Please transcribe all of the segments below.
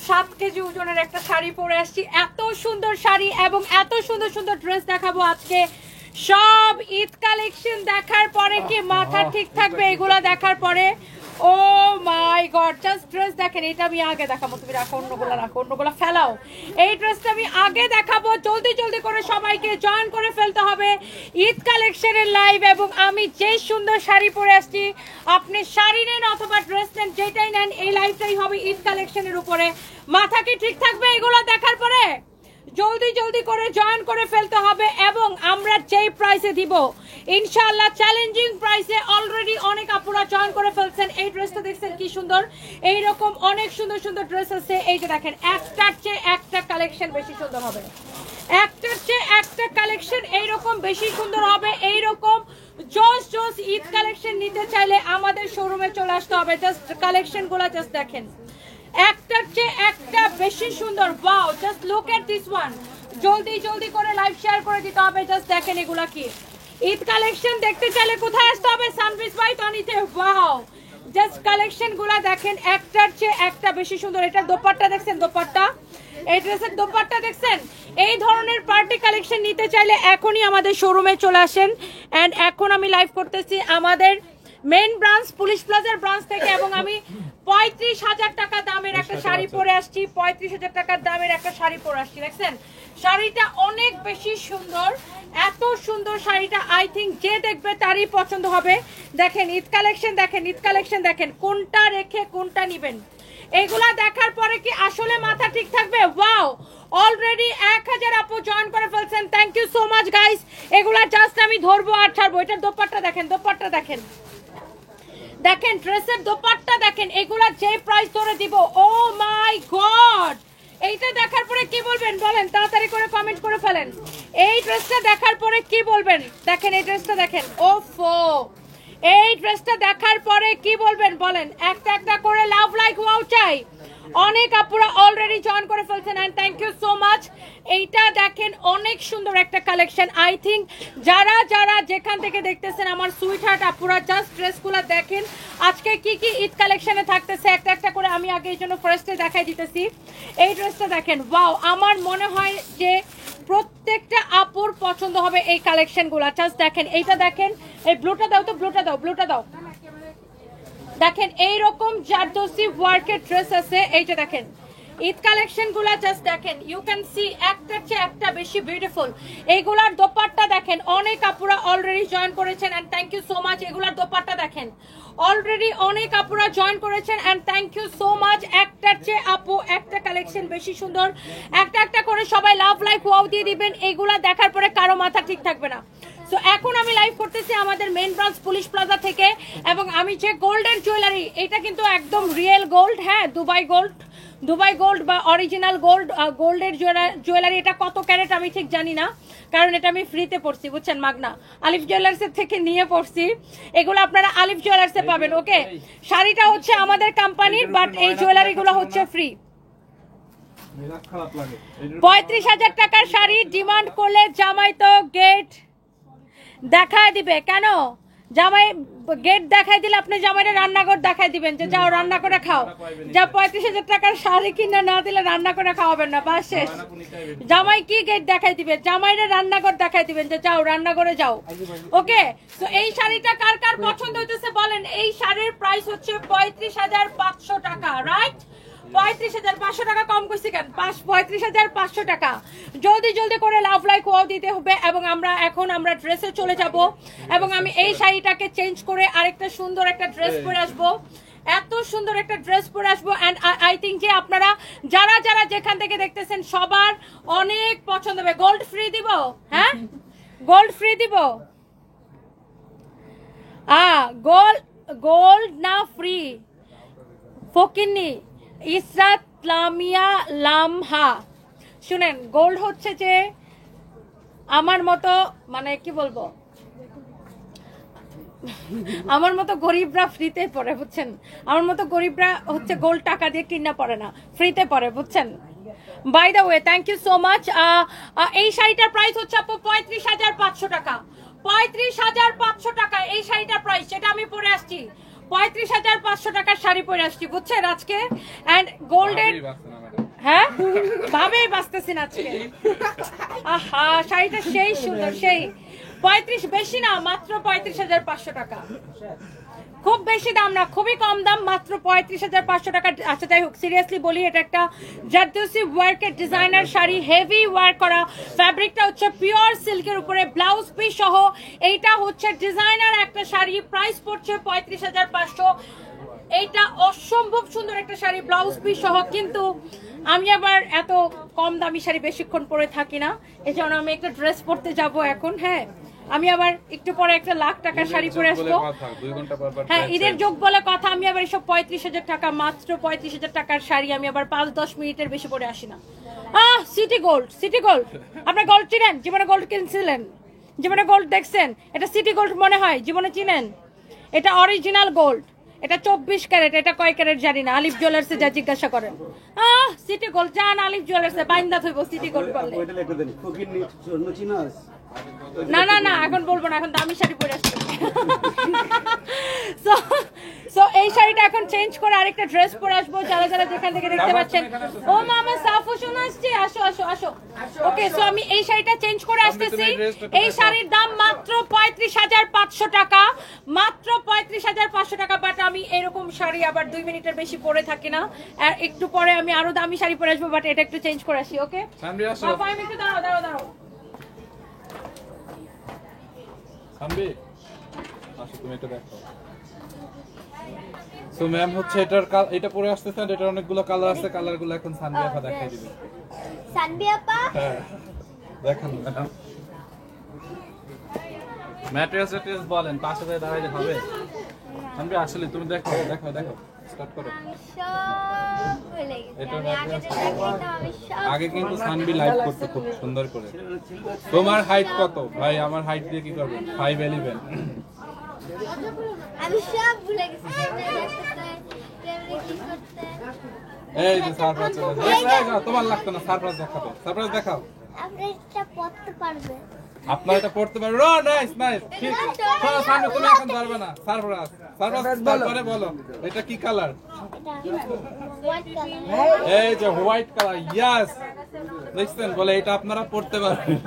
7 KG ওজনের একটা শাড়ি পরে আসছি, এত সুন্দর শাড়ি এবং এত সুন্দর সুন্দর ড্রেস দেখাবো আজকে। সব ঈদ কালেকশন দেখার পরে কি মাথা ঠিক থাকবে এগুলো দেখার পরে? ও মাই গড, জাস্ট ড্রেস দেখেন। এটা আমি আগে দেখাবো, তুমি রাখো, অন্যগুলো ফেলাও। এই ড্রেসটা আমি আগে দেখাবো, জলদি জলদি করে সবাইকে জয়েন করে ফেলতে হবে ঈদ কালেকশনের লাইভ। এবং আমি যে সুন্দর শাড়ি পরে আসছি, আপনি শাড়ি নেন অথবা ড্রেস নেন, যেটাই নেন, এই লাইভটাই হবে ঈদ কালেকশনের উপরে। মাথা কি ঠিক থাকবে এগুলো দেখার পরে? জলদি জলদি করে জয়েন করে ফেলতে হবে। এবং আমরা যেই প্রাইসে দিব ইনশাআল্লাহ, চ্যালেঞ্জিং প্রাইসে, অলরেডি অনেক আপুরা জয়েন করে ফেলছেন। এই ড্রেসটা দেখছেন কি সুন্দর, এইরকম অনেক সুন্দর সুন্দর ড্রেস আছে। এই যে দেখেন, একটার চেয়ে একটা কালেকশন বেশি সুন্দর হবে, একটার চেয়ে একটা কালেকশন এইরকম বেশি সুন্দর হবে। এইরকম জোস জোস ঈদ কালেকশন নিতে চাইলে আমাদের শোরুমে চলে আসতে হবে। জাস্ট কালেকশনগুলো জাস্ট দেখেন, একটার চেয়ে একটা বেশি সুন্দর। Wow, just look at this one. জলদি জলদি করে লাইভ শেয়ার করে দিতে হবে। জাস্ট দেখেন এগুলা কি ঈদ কালেকশন দেখতে চাইলে কোথায় আসতে হবে? সানভিস বাই তনিতে। ওয়াও, জাস্ট কালেকশন গুলা দেখেন, একটার চেয়ে একটা বেশি সুন্দর। এটা দোপাট্টা দেখছেন, দোপাট্টা, এই ড্রেসের দোপাট্টা দেখছেন। এই ধরনের পার্টি কালেকশন নিতে চাইলে এখনই আমাদের শোরুমে চলে আসেন। এন্ড এখন আমি লাইভ করতেছি আমাদের মেইন ব্রাঞ্চ পুলিশ প্লাজার ব্রাঞ্চ থেকে। এবং আমি 35,000 টাকা দামের একটা শাড়ি পরে আসছি, 35,000 টাকার দামের একটা শাড়ি পরে আসছি। দেখছেন শাড়িটা অনেক বেশি সুন্দর, এত সুন্দর শাড়িটা আই থিঙ্ক যে দেখবে তারই পছন্দ হবে। দেখেন ঈদ কালেকশন, দেখেন ঈদ কালেকশন, দেখেন কোনটা রেখে কোনটা নিবেন। এগুলা দেখার পরে কি আসলে মাথা ঠিক থাকবে? ওয়াও, অলরেডি 1000 আপু জয়েন করে ফেলছেন। Thank you so much guys. এগুলা জাস্ট আমি ধরবো আর ছাড়বো। এটার দোপাট্টা দেখেন, দোপাট্টা দেখেন, দেখেন ড্রেসের দোপাট্টা দেখেন। এগুলা যে প্রাইস ধরে দিব, ও মাই গড, এইটা দেখার পরে কি বলবেন বলেন? তাড়াতাড়ি করে কমেন্ট করে ফেলেন। এই ড্রেসটা দেখার পরে কি বলবেন? দেখেন এই ড্রেসটা দেখেন, ওফো, এই ড্রেসটা দেখার পরে কি বলবেন বলেন? একটা একটা করে লাভ লাইক ওয়াও চাই। অনেক আপুরা অলরেডি জয়েন করে ফেলছেন and thank you so much. এইটা দেখেন অনেক সুন্দর একটা কালেকশন। আই থিঙ্ক যারা যারা যেখান থেকে দেখতেছেন আমার সুইট হার্ট আপুরা, জাস্ট ড্রেসগুলো দেখেন আজকে কি কি ঈদ কালেকশনে থাকতেছে। একটা একটা করে আমি আগে এই জন্য ফার্স্টে দেখাই দিতেছি। এই ড্রেসটা দেখেন, ওয়াও, আমার মনে হয় যে প্রত্যেকটা আপুর পছন্দ হবে এই কালেকশনগুলো। জাস্ট দেখেন এইটা দেখেন, এই ব্লুটা দাও তো, ব্লুটা দাও, ব্লুটা দাও। দেখেন এইরকম জারদোসি ওয়ার্কের ড্রেস আছে। এইটা দেখেন ঈদ কালেকশন গুলা, জাস্ট দেখেন, ইউ ক্যান সি একটার চেয়ে একটা বেশি বিউটিফুল। এইগুলার দোপাট্টা দেখেন, অনেক আপুরা অলরেডি জয়েন করেছেন and thank you so much. এগুলার দোপাট্টা দেখেন, অলরেডি অনেক আপুরা জয়েন করেছেন and thank you so much. একটার চেয়ে আপু একটা কালেকশন বেশি সুন্দর। একটা একটা করে সবাই লাভ লাইক ওয়াও দিয়ে দিবেন। এইগুলা দেখার পরে কারো মাথা ঠিক থাকবে না। সো এখন আমি লাইভ করতেছি আমাদের মেইন ব্রাঞ্চ পুলিশ প্লাজা থেকে। এবং আমি যে গোল্ডের জুয়েলারি, এটা কিন্তু একদম রিয়েল গোল্ড, হ্যাঁ, দুবাই গোল্ড, দুবাই গোল্ড বা অরিজিনাল গোল্ড, গোল্ডের জুয়েলারি। এটা কত ক্যারেট আমি ঠিক জানি না, কারণ এটা আমি ফ্রিতে পড়ছি, বুঝছেন, মাগনা আলিফ জুয়েলার্সের থেকে নিয়ে পড়ছি। এগুলো আপনারা আলিফ জুয়েলার্সে পাবেন। ওকে, শাড়িটা হচ্ছে আমাদের কোম্পানির, বাট এই জুয়েলারিগুলো হচ্ছে ফ্রি। 35,000 টাকার শাড়ি ডিমান্ড করলে জামাই তো গেট দেখায় দিবে। কেন? জামাই গেট দেখাই দিলে আপনি জামাইরে রান্নাঘর দেখাই দিবেন যে যাও রান্না করে খাও। যা 35,000 টাকার শাড়ি কিনে না দিলে রান্না করে খাওয়াবেন না, বাস শেষ। জামাই কি গেট দেখাই দিবে? জামাইরে রান্নাঘর দেখাই দিবেন যে যাও রান্না করে যাও। ওকে, তো এই শাড়িটা কার কার পছন্দ হইতেছে বলেন? এই শাড়ির প্রাইস হচ্ছে 35,500 টাকা, রাইট? 35,500 টাকা কম করছি কেন? 35,500 টাকা। জলদি জলদি করে লাভ লাইক ওয়াও দিতে হবে। এবং আমরা ড্রেসে চলে যাব এবং আমি এই শাড়িটাকে চেঞ্জ করে আরেকটা সুন্দর একটা ড্রেস পরে আসবো। এত সুন্দর একটা ড্রেস পরে আসবো এন্ড আই থিঙ্ক যে আপনারা যারা যারা যেখান থেকে দেখতেছেন সবার অনেক পছন্দ হবে। গোল্ড ফ্রি দিব, হ্যাঁ, গোল্ড ফ্রি দিব। গোল্ড না ফ্রি, ফকিন্নি ইসরাত লামিয়া লামহা। শুনেন, গোল্ড হচ্ছে যে আমার মতো, মানে কি বলবো, আমার মতো গরিবরা ফ্রিতে পড়ে, বুঝছেন। আমার মতো গরিবরা হচ্ছে গোল্ড টাকা দিয়ে কিনা পড়ে না, ফ্রিতে পড়ে, বুঝছেন। By the way, thank you so much. এই শাড়িটার প্রাইস হচ্ছে আপু 35,500 টাকা। 35,500 টাকা এই শাড়িটার প্রাইস, যেটা আমি পরে আসছি। 35,500 টাকার শাড়ি পরে আসছি বুঝছেন আজকে। এন্ড গোল্ডেন, হ্যাঁ ভাবেই বাঁচতেছি না আজকে। আহা শাড়িটা সেই সুন্দর, সেই 35 বেশি না, মাত্র 35,500 টাকা। খুব বেশি দাম না, খুবই কম দাম, মাত্র 35,500 টাকা। আচ্ছা যাই হোক, সিরিয়াসলি বলি, এটা একটা জারদোসি ওয়ার্কের ডিজাইনার শাড়ি, হেভি ওয়ার্ক করা, ফ্যাব্রিকটা হচ্ছে পিওর সিল্কের উপরে, ব্লাউজ পিস সহ। এইটা হচ্ছে ডিজাইনার একটা শাড়ি, প্রাইস পড়ছে 35,500। এইটা অসম্ভব সুন্দর একটা শাড়ি, ব্লাউজ পিস সহ। কিন্তু আমি আবার এত কম দামি শাড়ি বেশিক্ষণ পরে থাকি না, এই জন্য আমি একটা ড্রেস পরতে যাব এখন। হ্যাঁ আমি আবার একটু পরে একটা লাখ টাকার শাড়ি পরে আসবো। হ্যাঁ ঈদের যোগ বলে কথা, আমি আবার এসব 35,000 টাকা, মাত্র 35,000 টাকার শাড়ি আমি আবার 5-10 মিনিটের বেশি পরে আসি না। সিটি গোল্ড, সিটি গোল্ড, আপনার গোল্ড চিনেন? জীবনে গোল্ড কিনছিলেন? জীবনে গোল্ড দেখছেন? এটা সিটি গোল্ড মনে হয়, জীবনে চিনেন? এটা অরিজিনাল গোল্ড, এটা 24 ক্যারেট। এটা কয় ক্যারেট জানি না, আলিফ জুয়েলার্সে যা জিজ্ঞাসা করেন। সিটি গোল্ড জান, আলিফ জুয়েলার্সে বাইন্দা থইব সিটি গোল্ড বললে। না না না এখন বলবো না, এখন দামি শাড়ি পরে আসছি। সো এই শাড়িটা এখন চেঞ্জ করে আরেকটা ড্রেস পরে আসবো। যারা যারা যেখান থেকে দেখতে পাচ্ছেন, ও মামা সাফু শোনা আসছে, আসো আসো আসো। ওকে সো আমি এই শাড়িটা চেঞ্জ করে আসতেছি। এই শাড়ির দাম মাত্র 35,500 টাকা, মাত্র 35,500 টাকা। বাট আমি এরকম শাড়ি আবার 2 মিনিটের বেশি পরে থাকি না, আর একটু পরে আমি আরো দামি শাড়ি পরে আসবো, বাট এটা একটু চেঞ্জ করে আসি। ওকে বাবা আমি একটু দাঁড়াও দাঁড়াও দাঁড়াও। সানবি আসো, তুমি এটা দেখো। সো ম্যাম হচ্ছে এটা পরে আসতেছেন, এটা অনেকগুলো কালার আছে, কালারগুলো এখন সানবি আপা দেখাই দিবে। সানবি আপা হ্যাঁ দেখেন ম্যাডাম, ম্যাটেরিয়ালস বলেন, পাশে থেকে দাঁড়াইলে হবে? সানবি আসলে তুমি দেখো দেখো দেখো, স্টার্ট করো। আগে কিন্তু সানবি লাইভ করতে খুব সুন্দর করে। তোমার হাইট কত ভাই? আমার হাইট দিয়ে কি করবেন? 5'11". আমি সব ভুলে গেছি। এই যে সারপ্রাইজ চলে যাচ্ছে। তোমার লাগতো না সারপ্রাইজ দেখাবে, সারপ্রাইজ দেখাও। আপনি এটা পড়তে পারবে? আপনার এটা পড়তে পারবে? ও নাইস নাইস, ঠিক। সামনে তুমি এখন পারবে না। সারপ্রাইজ সারপ্রাইজ তারপরে বলো এটা কি কালার? White colour. এই যে হোয়াইট কালার, ইয়েস। দেখছেন বলে এটা আপনারা পড়তে পারবেন।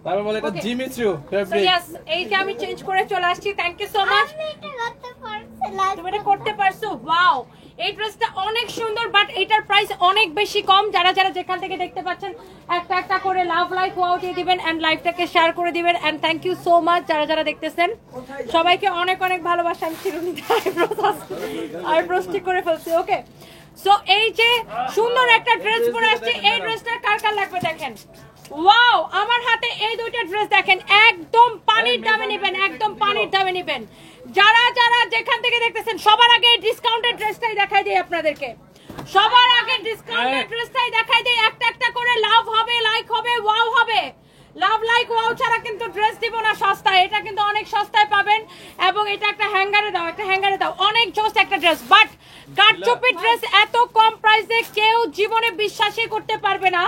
তারপর বলে এটা জিমি চু ফেব্রিক। ইয়েস এই যে আমি চেঞ্জ করে চলে আসছি। Thank you so much. আমি এটা করতে পারছিলাম। তুমি এটা করতে পারছো, ওয়াও। এই ড্রেসটা অনেক সুন্দর, বাট এটার প্রাইস অনেক বেশি কম। যারা যারা যেখান থেকে দেখতে পাচ্ছেন একটা একটা করে লাভ লাইক ওয়াও দিয়ে দিবেন এন্ড লাইভটাকে শেয়ার করে দিবেন। And thank you so much যারা যারা দেখতেছেন, সবাইকে অনেক অনেক ভালোবাসা। আমি চিরুনিতে আইব্রোস ঠিক করে ফেলছি। ওকে সো এই যে সুন্দর একটা ড্রেস পরে আসছে, এই ড্রেসটা কার কার লাগবে দেখেন। ওয়াও আমার হাতে এই দুইটা ড্রেস দেখেন, একদম পানির দামে নেবেন, একদম পানির দামে নেবেন। যারা যারা যেখান থেকে দেখতেছেন সবার আগে ডিসকাউন্টেড ড্রেসটাই দেখাই দেই আপনাদেরকে, সবার আগে ডিসকাউন্টেড ড্রেসটাই দেখাই দেই। একটা একটা করে লাভ হবে, লাইক হবে, ওয়াও হবে। লাভ লাইক ওয়াও ছাড়া কিন্তু ড্রেস দিব না সস্তায়। এটা কিন্তু অনেক সস্তায় পাবেন। এবং এটা একটা হ্যাঙ্গারে দাও, একটা হ্যাঙ্গারে দাও, অনেক জোস একটা ড্রেস। বাট কাটচুপি ড্রেস এত কম প্রাইসে কেউ জীবনে বিশ্বাসই করতে পারবে না।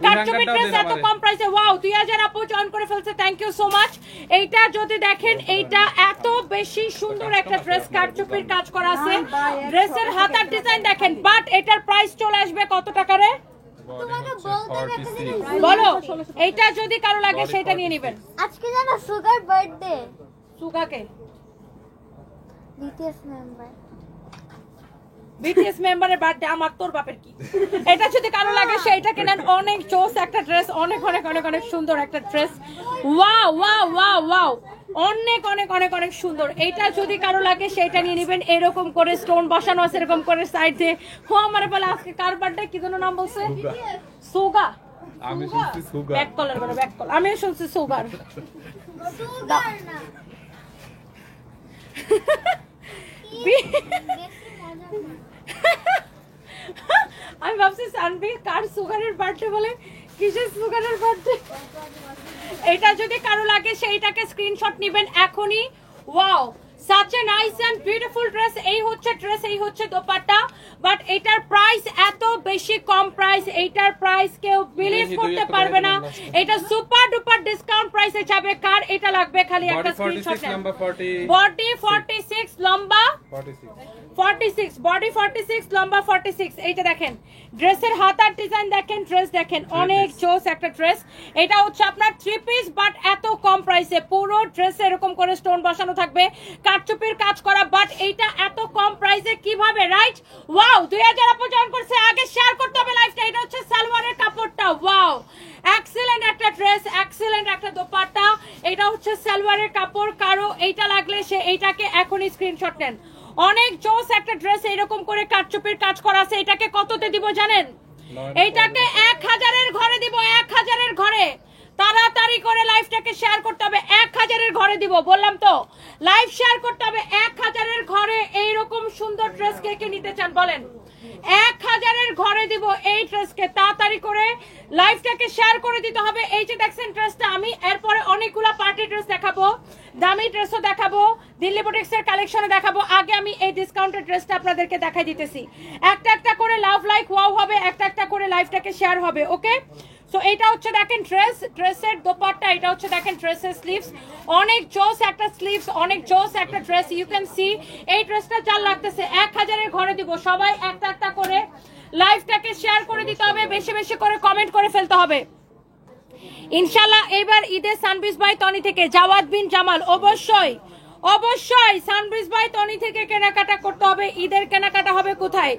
কাটচুপি ড্রেস এত কম প্রাইসে, ওয়াও 2000 আপু জয়েন করে ফেলছে, থ্যাংক ইউ সো মাচ। এইটা যদি দেখেন, এইটা এত বেশি সুন্দর একটা ড্রেস, কাটচুপির কাজ করা আছে, ড্রেসের হাতার ডিজাইন দেখেন। বাট এটার প্রাইস চলে আসবে কত টাকা রে? তোমাকে বলতে একটা জিনিস বলো। এইটা যদি কারো লাগে সেটা নিয়ে নেবেন। আজকে জানো সুগার বার্থডে। সুগাকে বিটিএস মেম্বার। বিটিএস মেম্বারের বার্থডে, আমার তোর বাপের কি। এটা যদি কারো লাগে সেইটা কিনেন, অনেক জোস একটা ড্রেস, অনেক অনেক অনেক অনেক সুন্দর একটা dress. Wow wow wow wow, অনেক অনেক অনেক অনেক সুন্দর। এইটা যদি কারো লাগে সেইটা নিয়ে নেবেন। এরকম করে স্টোন বসানো আছে, এরকম করে সাইড দিয়ে। ও আমার বলে আজকে কার বার্থডে, কি যেন নাম বলছে? সুগা। আমি শুনছি সুগার। ব্যাক কলার করে, ব্যাক কলার। আমি শুনছি সুগার। সুগার না। আমি ভাবছি সানবি কার সুগারের বার্থডে বলে, কিসের সুগারের বার্থডে। এটা যদি কারো লাগে সেইটাকে স্ক্রিনশট নেবেন এখনই। Wow such a nice and beautiful dress. এই হচ্ছে ড্রেস, এই হচ্ছে দোপাট্টা, বাট এটার প্রাইস এত বেশি কম প্রাইস, এইটার প্রাইস কেউ বিলিভ করতে পারবে না। এটা সুপার ডুপার ডিসকাউন্ট প্রাইসে যাবে। কার এটা লাগবে খালি একটা স্ক্রিনশট নেন। বডি 46 লম্বা 46, বডি 46 লম্বা 46। এইটা দেখেন ড্রেসের হাতার ডিজাইন দেখেন, ড্রেস দেখেন, অনেক জোস একটা ড্রেস। এটা হচ্ছে আপনার 3 পিস, বাট এত কম প্রাইসে। পুরো ড্রেসে এরকম করে স্টোন বসানো থাকবে, কারচুপির কাজ করা, বাট এইটা এত কম প্রাইসে কিভাবে, রাইট? ওয়াও, 2000 আপু জয়েন করছে, আগে শেয়ার করতে হবে লাইভটা। এটা হচ্ছে সালোয়ারের কাপড়টা, ওয়াও এক্সিলেন্ট একটা ড্রেস, এক্সিলেন্ট একটা দোপাট্টা। এটা হচ্ছে সালোয়ারের কাপড়। কারো এইটা লাগলে সে এইটাকে এখনই স্ক্রিনশট নেন। অনেক জোস একটা ড্রেস, এরকম করে কারচুপির কাজ করা আছে। এটাকে কততে দিব জানেন? এইটাকে 1000-এর ঘরে দিব, 1000-এর ঘরে। তাড়াতাড়ি করে লাইভটাকে শেয়ার করতে হবে, 1000-এর ঘরে দিব, বললাম তো লাইভ শেয়ার করতে হবে 1000-এর ঘরে। এইরকম সুন্দর ড্রেস কে কে নিতে চান বলেন? 1000-এর ঘরে দিব এই ড্রেসকে। তাড়াতাড়ি করে লাইভটাকে শেয়ার করে দিতে হবে। এই যে দেখছেন ড্রেসটা, আমি এরপরে অনেকগুলো পার্টি ড্রেস দেখাবো, দামি ড্রেসও দেখাবো, দিল্লি বুটিক্সের কালেকশনে দেখাবো। আগে আমি এই ডিসকাউন্টেড ড্রেসটা আপনাদেরকে দেখাই দিতেছি। একটা একটা করে লাভ লাইক ওয়াও হবে, একটা একটা করে লাইভটাকে শেয়ার হবে, ওকে? সো এটা হচ্ছে দেখেন ড্রেস, ড্রেসের দোপাট্টা। এটা হচ্ছে দেখেন ড্রেসের স্লিভস, অনেক জোস একটা স্লিভস, অনেক জোস একটা ড্রেস। ইউ ক্যান সি এই ড্রেসটা যার লাগতেছে 1000-এর ঘরে দিব। সবাই একটা একটা করে লাইভটাকে শেয়ার করে দিতে হবে, বেশি বেশি করে কমেন্ট করে ফেলতে হবে ইনশাআল্লাহ। এবার ঈদে সানবিজ বাই তনি থেকে জাওয়াদ বিন জামাল, অবশ্যই অবশ্যই সানবিজ বাই তনি থেকে কেনাকাটা করতে হবে। ঈদের কেনাকাটা হবে কোথায়?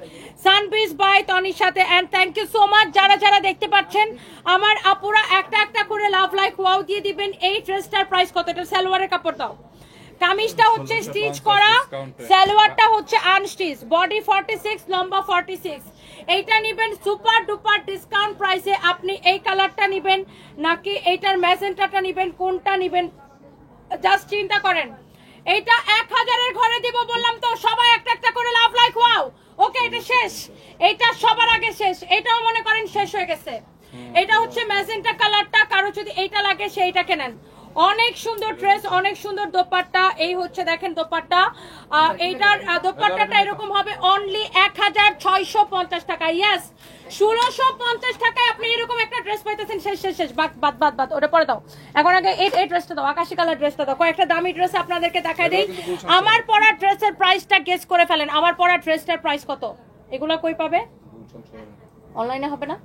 সানবিজ বাই তনির সাথে। And thank you so much যারা যারা দেখতে পাচ্ছেন আমার আপুরা, একটা একটা করে লাভ লাইক ওয়াও দিয়ে দিবেন। এই ড্রেসটার প্রাইস কত? এটা সালোয়ারের কাপড় দাও, কামিজটা হচ্ছে স্টিচ করা, সালোয়ারটা হচ্ছে আনস্টিচ। বডি 46 লম্বা 46। এইটা নিবেন সুপার ডুপার ডিসকাউন্ট প্রাইসে। আপনি এই কালারটা নিবেন নাকি এইটার ম্যাজেন্টাটা নিবেন, কোনটা নিবেন জাস্ট চিন্তা করেন। এইটা 1000-এর ঘরে দিব, বললাম তো। সবাই একটা একটা করে লাভ লাইক ওয়াও। ওকে, এটা শেষ, এইটা সবার আগে শেষ। এটাও মনে করেন শেষ হয়ে গেছে। এটা হচ্ছে ম্যাজেন্টা কালারটা, কারো যদি এইটা লাগে সেইটাকে নেন। অনেক সুন্দর ড্রেস, অনেক সুন্দর দোপাট্টা। এই হচ্ছে দেখেন দোপাট্টা, এইটার দোপাট্টাটা এরকম হবে অনলি 1650 টাকা। ইয়েস, 1650 টাকায় আপনি এরকম একটা ড্রেস পাইতেছেন। শেষ শেষ শেষ, বাদ বাদ বাদ বাদ, ওটা পরে দাও। এখন আগে এই ড্রেসটা দাও, আকাশি কালার ড্রেসটা দাও। কয়েকটা দামি ড্রেস আপনাদেরকে দেখাই দেই। আমার পরা ড্রেসের প্রাইসটা গেস করে ফেলেন। আমার পরা ড্রেসটার প্রাইস কত? এগুলা কই পাবে? অনলাইনে হবে না?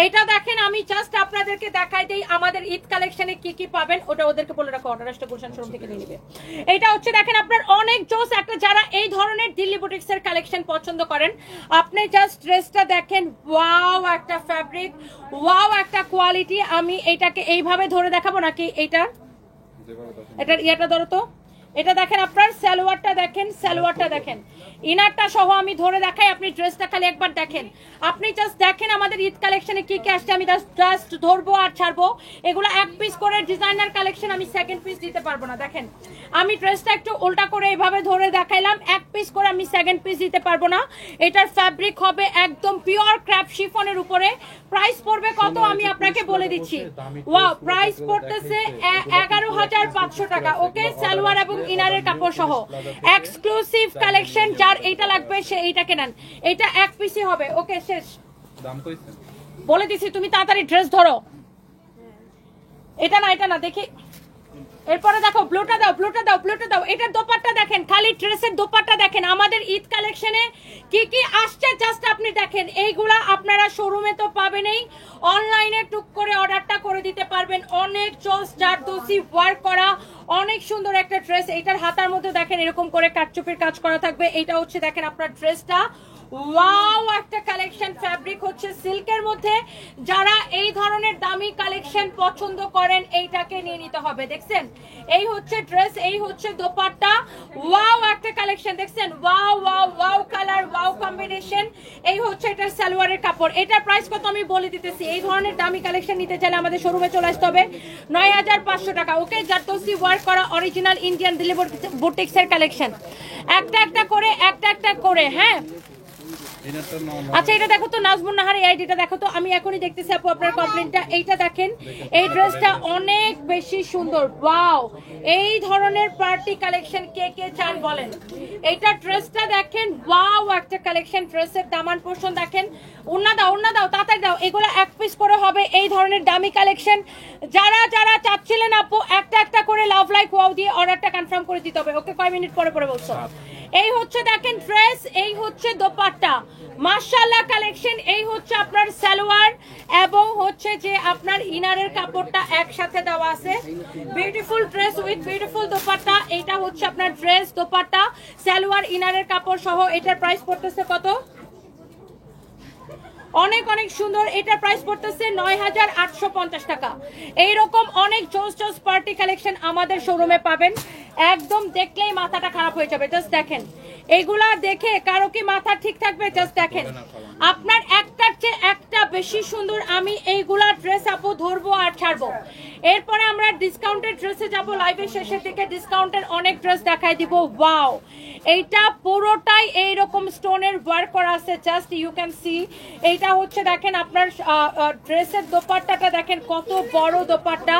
এইটা দেখেন, আমি জাস্ট আপনাদেরকে দেখাই দেই আমাদের ঈদ কালেকশনে কি কি পাবেন। ওটা ওদেরকে বলে রাখো, অর্ডার আসলে গুলশান শোরুম থেকে নিয়ে নিবে। এটা হচ্ছে দেখেন আপনার অনেক জোস একটা, যারা এই ধরনের দিল্লি বুটিক্সের কালেকশন পছন্দ করেন, আপনি জাস্ট ড্রেসটা দেখেন। ওয়াও একটা ফ্যাব্রিক, ওয়াও একটা কোয়ালিটি। আমি এইটাকে এইভাবে ধরে দেখাবো নাকি এটার ইয়েটা ধরো তো। এটা দেখেন আপনার সালোয়ারটা দেখেন, সালোয়ারটা দেখেন, ইনারটা সহ আমি ধরে দেখাই। আপনি ড্রেসটা খালি একবার দেখেন, আপনি জাস্ট দেখেন আমাদের ঈদ কালেকশনে কি কি আসছে। আমি জাস্ট ধরবো আর ছাড়বো। এগুলো এক পিস করে ডিজাইনার কালেকশন, আমি সেকেন্ড পিস দিতে পারবো না। দেখেন আমি ড্রেসটা একটু উল্টা করে এইভাবে ধরে দেখাইলাম, এক পিস করে আমি সেকেন্ড পিস দিতে পারবো না। এটার ফ্যাব্রিক হবে একদম পিওর ক্র্যাপ শিফনের উপরে। প্রাইস পড়বে কত আমি আপনাকে বলে দিচ্ছি। ওয়াও, প্রাইস পড়তেছে 11500 টাকা। ওকে, সালোয়ার এবং ইনারের কাপড় সহ এক্সক্লুসিভ কালেকশন। যার এইটা লাগবে সে এইটাকে নেন। এটা এক পিসই হবে। ওকে, শেষ, দাম কইছেন বলে দিছি। তুমি তাড়াতাড়ি ড্রেস ধরো। এটা না, এটা না, দেখি এরপরে দেখো। ব্লুটা দাও, ব্লুটা দাও, ব্লুটা দাও। এটার দোপাট্টা দেখেন, খালি ড্রেসের দোপাট্টা দেখেন। আমাদের ঈদ কালেকশনে কি কি আসছে জাস্ট আপনি দেখেন। এইগুলা আপনারা শোরুমে তো পাবেনই, অনলাইনে টুক করে অর্ডারটা করে দিতে পারবেন। অনেক জোস জারদোসি ওয়ার্ক করা, অনেক সুন্দর একটা ড্রেস। এইটার হাতার মধ্যে দেখেন এরকম করে কাটচুপির কাজ করা থাকবে। এইটা হচ্ছে দেখেন আপনার ড্রেসটা। ওয়াও একটা কালেকশন, ফ্যাব্রিক হচ্ছে সিল্কের মধ্যে। যারা এই ধরনের দামি কালেকশন পছন্দ করেন এইটাকে নিয়ে নিতে হবে। দেখছেন, এই হচ্ছে ড্রেস, এই হচ্ছে দোপাট্টা। ওয়াও একটা কালেকশন দেখছেন। Wow wow wow colour, wow combination. এই হচ্ছে এটার সালোয়ারের কাপড়। এটার প্রাইস কত আমি বলে দিতেছি। এই ধরনের দামি কালেকশন নিতে চাইলে আমাদের শোরুমে চলে আসতে হবে। 9500 টাকা। ওকে, জারদোসি ওয়ার্ক করা অরিজিনাল ইন্ডিয়ান দিল্লি বুটিক্সের কালেকশন। একটা একটা করে, একটা একটা করে। হ্যাঁ, এটা তো নরমাল। আচ্ছা এটা দেখো তো নাজমুন নাহার এই আইডিটা দেখো তো, আমি এখনই দেখতেছি আপু আপনার কমপ্লেন্টটা। এইটা দেখেন, এই ড্রেসটা অনেক বেশি সুন্দর। ওয়াও, এই ধরনের পার্টি কালেকশন কে কে চান বলেন। এইটা ড্রেসটা দেখেন, ওয়াও একটা কালেকশন। ড্রেসের দামান পোর্শন দেখেন, ওন্না দাও তাড়াতাড়ি দাও। এগুলো এক পিস করে হবে, এই ধরনের দামি কালেকশন। যারা যারা চাচ্ছিলেন আপু একটা একটা করে লাভ লাইক ওয়াও দিয়ে অর্ডারটা কনফার্ম করে দিতে হবে। ওকে, কয় মিনিট পরে পরে বলছো। এই হচ্ছে দেখেন ড্রেস, এই হচ্ছে দোপাট্টা, মাশাআল্লাহ কালেকশন। এই হচ্ছে আপনার সালোয়ার এবং হচ্ছে যে আপনার ইনারের কাপড়টা একসাথে দেওয়া আছে। Beautiful dress with beautiful dupatta. এটা হচ্ছে আপনার ড্রেস, দোপাট্টা, সালোয়ার, ইনারের কাপড় সহ। এটার প্রাইস পড়তেছে কত? অনেক অনেক সুন্দর। এটার প্রাইস পড়তেছে ৯,৮৫০ টাকা। এইরকম অনেক জোস পার্টি কালেকশন আমাদের শোরুমে পাবেন, একদম দেখলেই মাথাটা খারাপ হয়ে যাবে। জাস্ট দেখেন, এইগুলা দেখে কারো কি মাথা ঠিক থাকবে? জাস্ট দেখেন, আপনার একটার চেয়ে একটা বেশি সুন্দর। আমি এইগুলা ড্রেস আপু ধরবো আর ছাড়বো। এরপরে আমরা ডিসকাউন্টের ড্রেসে যাব, লাইভের শেষের দিকে ডিসকাউন্টের অনেক ড্রেস দেখাই দিব। ওয়াও, এইটা পুরোটাই এইরকম স্টোনের ওয়ার্ক করা আছে, জাস্ট ইউ ক্যান সি। এইটা হচ্ছে দেখেন আপনার ড্রেসের দোপাট্টাটা দেখেন, কত বড় দোপাট্টা।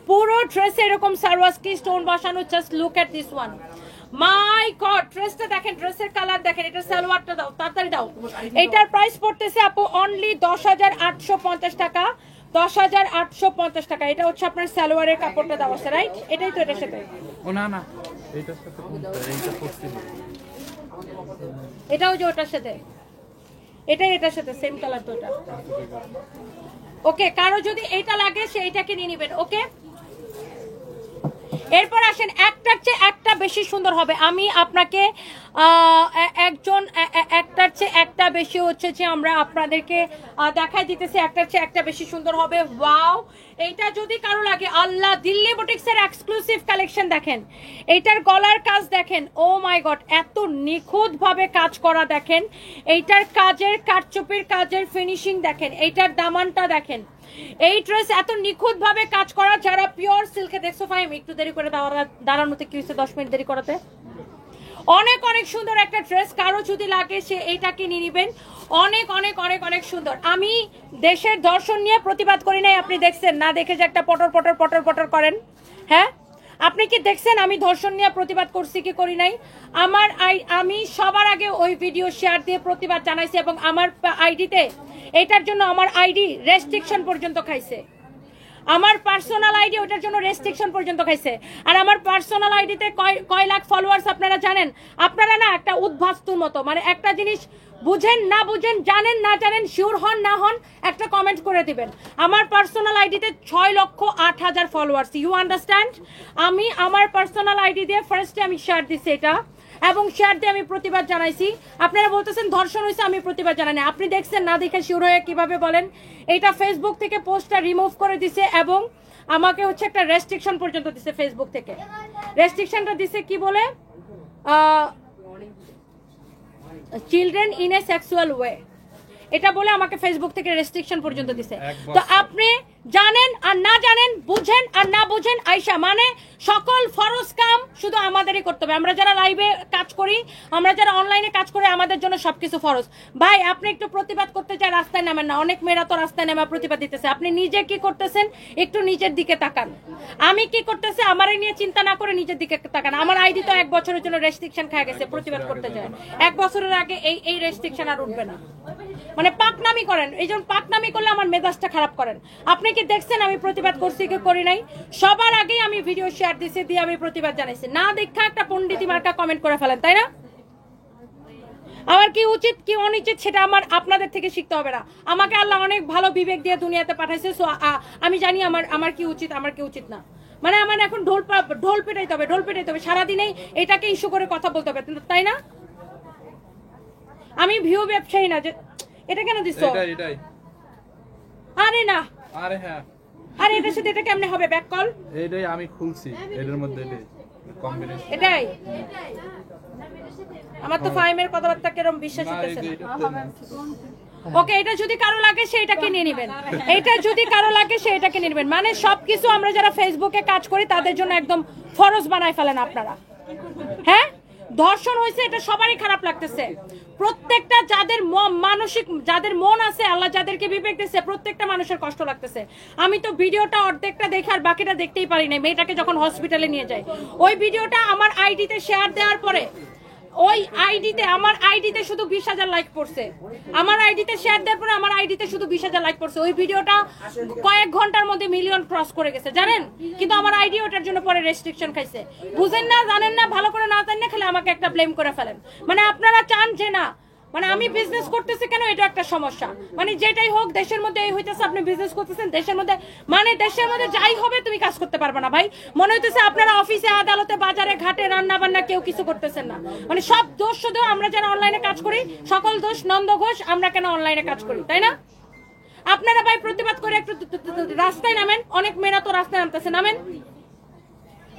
পুরো ড্রেসে এরকম সারওয়াস্কি স্টোন বসানো। Just look at this one, my god. ড্রেসটা দেখেন, ড্রেসের কালার দেখেন। এটা সালোয়ারটা দাও, তাড়াতাড়ি দাও। এটার প্রাইস পড়তেছে আপু অনলি ১০,৮৫০ টাকা। ১০,৮৫০ টাকা। এটা হচ্ছে আপনার সালোয়ারের কাপড়টা দেওয়া আছে, রাইট? এটাই তো এটার সাথে। ও না না, এইটার সাথে এইটা পড়ছি না। এটাও যে ওটার সাথে, এটাই এটার সাথে সেম কালার তো এটা। ওকে, কারো যদি এইটা লাগে সে এইটাকে নিয়ে নেবেন। ওকে, এরপর আসেন, একটার চেয়ে একটা বেশি সুন্দর হবে। আমি আপনাকে একটার চেয়ে একটা বেশি হচ্ছে যে আমরা আপনাদেরকে দেখাই দিতেছি, একটার চেয়ে একটা বেশি সুন্দর হবে। ওয়াও, এইটা যদি কারো লাগে, আল্লাহ, দিল্লি বুটিক্সের এক্সক্লুসিভ কালেকশন দেখেন। এইটার গলার কাজ দেখেন, ও মাই গড, এত নিখুঁত ভাবে কাজ করা দেখেন। এইটার কাজের, কাঠচুপির কাজের ফিনিশিং দেখেন। এইটার দামানটা দেখেন। এই ড্রেস এত নিখুঁত ভাবে কাজ করা। যারা পিওর সিল্কে, দেখছো ফাইম একটু দেরি করে দাঁড়ানোতে কি হয়েছে, 10 মিনিট দেরি করাতে। অনেক অনেক সুন্দর একটা ড্রেস, কারো যদি লাগে সে এইটাকে নিয়ে নেবেন। অনেক অনেক অনেক অনেক সুন্দর। আমি দেশের দর্শন নিয়ে প্রতিবাদ করি নাই, আপনি দেখছেন না? দেখে যে একটা পটর পটর পটর পটর করেন, হ্যাঁ? আপনি কি দেখছেন আমি ধর্ষণ নিয়ে প্রতিবাদ করছি কি করি নাই? আমি সবার আগে ওই ভিডিও শেয়ার দিয়ে প্রতিবাদ জানাইছি এবং আমার আইডিতে এটার জন্য আমার আইডি রেস্ট্রিকশন পর্যন্ত খাইছে। আমার পার্সোনাল আইডি ওটার জন্য রেস্ট্রিকশন পর্যন্ত খাইছে। আর আমার পার্সোনাল আইডিতে কয় লাখ ফলোয়ার্স আপনারা জানেন? আপনারা না একটা উদ্ভাস্তুর মতো, মানে একটা জিনিস বুঝেন না বুঝেন, জানেন না জানেন, শিওর হন না হন, একটা কমেন্ট করে দিবেন। আমার পার্সোনাল আইডিতে 6,08,000 ফলোয়ার্স। You understand? আমি আমার পার্সোনাল আইডি দিয়ে ফার্স্টে আমি শেয়ার দিছি এটা, এবং শেয়ার দিয়ে আমি প্রতিবাদ জানাইছি। আপনারা বলতেছেন ধর্ষণ হয়েছে, আমি প্রতিবাদ জানাই না। আপনি দেখছেন না দেখে শিওর হয়ে কিভাবে বলেন? এটা ফেসবুক থেকে পোস্টটা রিমুভ করে দিছে এবং আমাকে হচ্ছে একটা রেস্ট্রিকশন পর্যন্ত দিছে ফেসবুক থেকে। রেস্ট্রিকশনটা দিছে কি বলে? Children in a sexual way, এটা বলে আমাকে ফেসবুক থেকে রেস্ট্রিকশন পর্যন্ত দিছে। তো আপনি জানেন আর না জানেন, বুঝেন আর না বুঝেন, আয়শা মানে সকল ফরজ কাম শুধু আমাদেরই করতে হবে। আমরা যারা লাইভে কাজ করি, আমরা যারা অনলাইনে কাজ করি, আমাদের জন্য সবকিছু ফরজ। ভাই আপনি একটু প্রতিবাদ করতে চাই, রাস্তায় নামেন না। অনেক মেয়েরা তো রাস্তায় নেমে প্রতিবাদ দিতেছে। আপনি নিজে কি করতেছেন একটু নিজের দিকে তাকান। আমি কি করতেছি আমারই নিয়ে চিন্তা না করে নিজের দিকে তাকান। আমার আইডি তো 1 বছরের জন্য রেস্ট্রিকশন খায় গেছে প্রতিবাদ করতে যায়। 1 বছরের আগে এই রেস্ট্রিকশন আর উঠবে না। মানে পাকনামি করেন, এই জন্য পাকনামি করলে আমার মেজাজটা খারাপ করেন। আপনি কি দেখছেন আমি প্রতিবাদ করছি কি করি নাই? সবার আগেই আমি ভিডিও শেয়ার দিছি, দিয়ে আমি প্রতিবাদ জানাইছি। না দেখা একটা পণ্ডিতি মার্কা কমেন্ট করে ফেলেন, তাই না? আমার কি উচিত কি অনুচিত সেটা আপনাদের থেকে শিখতে হবে না। আমাকে আল্লাহ অনেক ভালো বিবেক দিয়ে দুনিয়াতে পাঠাইছে। সো আমি জানি আমার কি উচিত, আমার কি উচিত না। মানে আমার এখন ঢোল পেটাইতে হবে সারাদিনেই এটাকে ইস্যু করে কথা বলতে হবে, তাই না? আমি ভিউ ব্যবসায়ী না যে এটা কেন দিছো? এটাই। আরে না, আরে হ্যাঁ, আরে এটার সাথে এটা কেমনে হবে? ব্যাক কল এইটাই আমি খুলছি, এটার মধ্যে এটাই কম্বিনেশন। এটাই আমার তো ফাইমের কথাবার্তা কেরম বিশ্বাস হতেছে না। ওকে, এটা যদি কারো লাগে সে এটাকে নিয়ে নেবেন। এটা যদি কারো লাগে সে এটাকে নিয়ে নেবেন। মানে সবকিছু আমরা যারা ফেসবুকে কাজ করি তাদের জন্য একদম ফরজ বানায় ফেলেন আপনারা। হ্যাঁ, ধর্ষণ হয়েছে এটা সবারই খারাপ লাগতেছে। প্রত্যেকটা যাদের মানসিক যাদের মন আছে, আল্লাহ যাদেরকে বিবেক দিয়েছে, প্রত্যেকটা মানুষের কষ্ট লাগতেছে। আমি তো ভিডিওটা অর্ধেকটা দেখে আর বাকিটা দেখতেই পারি না, মেয়েটাকে যখন হসপিটালে নিয়ে যায়। ওই ভিডিওটা আমার আইডিতে শেয়ার দেওয়ার পরে ওই আইডিতে আমার আইডিতে শুধু 20,000 লাইক পড়ছে। আমার আইডিতে শেয়ার দেওয়ার পরে আমার আইডিতে শুধু 20,000 লাইক পড়ছে। ওই ভিডিওটা কয়েক ঘন্টার মধ্যে মিলিয়ন ক্রস করে গেছে, জানেন? কিন্তু আমার আইডি ওটার জন্য পরে রেস্ট্রিকশন খাইছে। বুঝেন না, জানেন না, ভালো করে না জানেন না, খালি আমাকে একটা ব্লেম করে ফেলেন। মানে আপনারা চান যে না, মানে আমি বিজনেস করতেছি কেন, এটা একটা সমস্যা। মানে যেটাই হোক দেশের মধ্যে এই হইতেছে, আপনি বিজনেস করতেছেন দেশের মধ্যে, মানে দেশের মধ্যে যাই হবে তুমি কাজ করতে পারবে না ভাই। মনে হইতেছে আপনারা অফিসে, আদালতে, বাজারে, ঘাটে, রান্না বান্না কেউ কিছু করতেছেন না। মানে সব দোষ শুধু আমরা যারা অনলাইনে কাজ করি, সকল দোষ নন্দ ঘোষ, আমরা কেন অনলাইনে কাজ করি, তাই না? আপনারা ভাই প্রতিবাদ করে একটু রাস্তায় নামেন। অনেক মেয়েরা তো রাস্তায় নামতেছে, নামেন।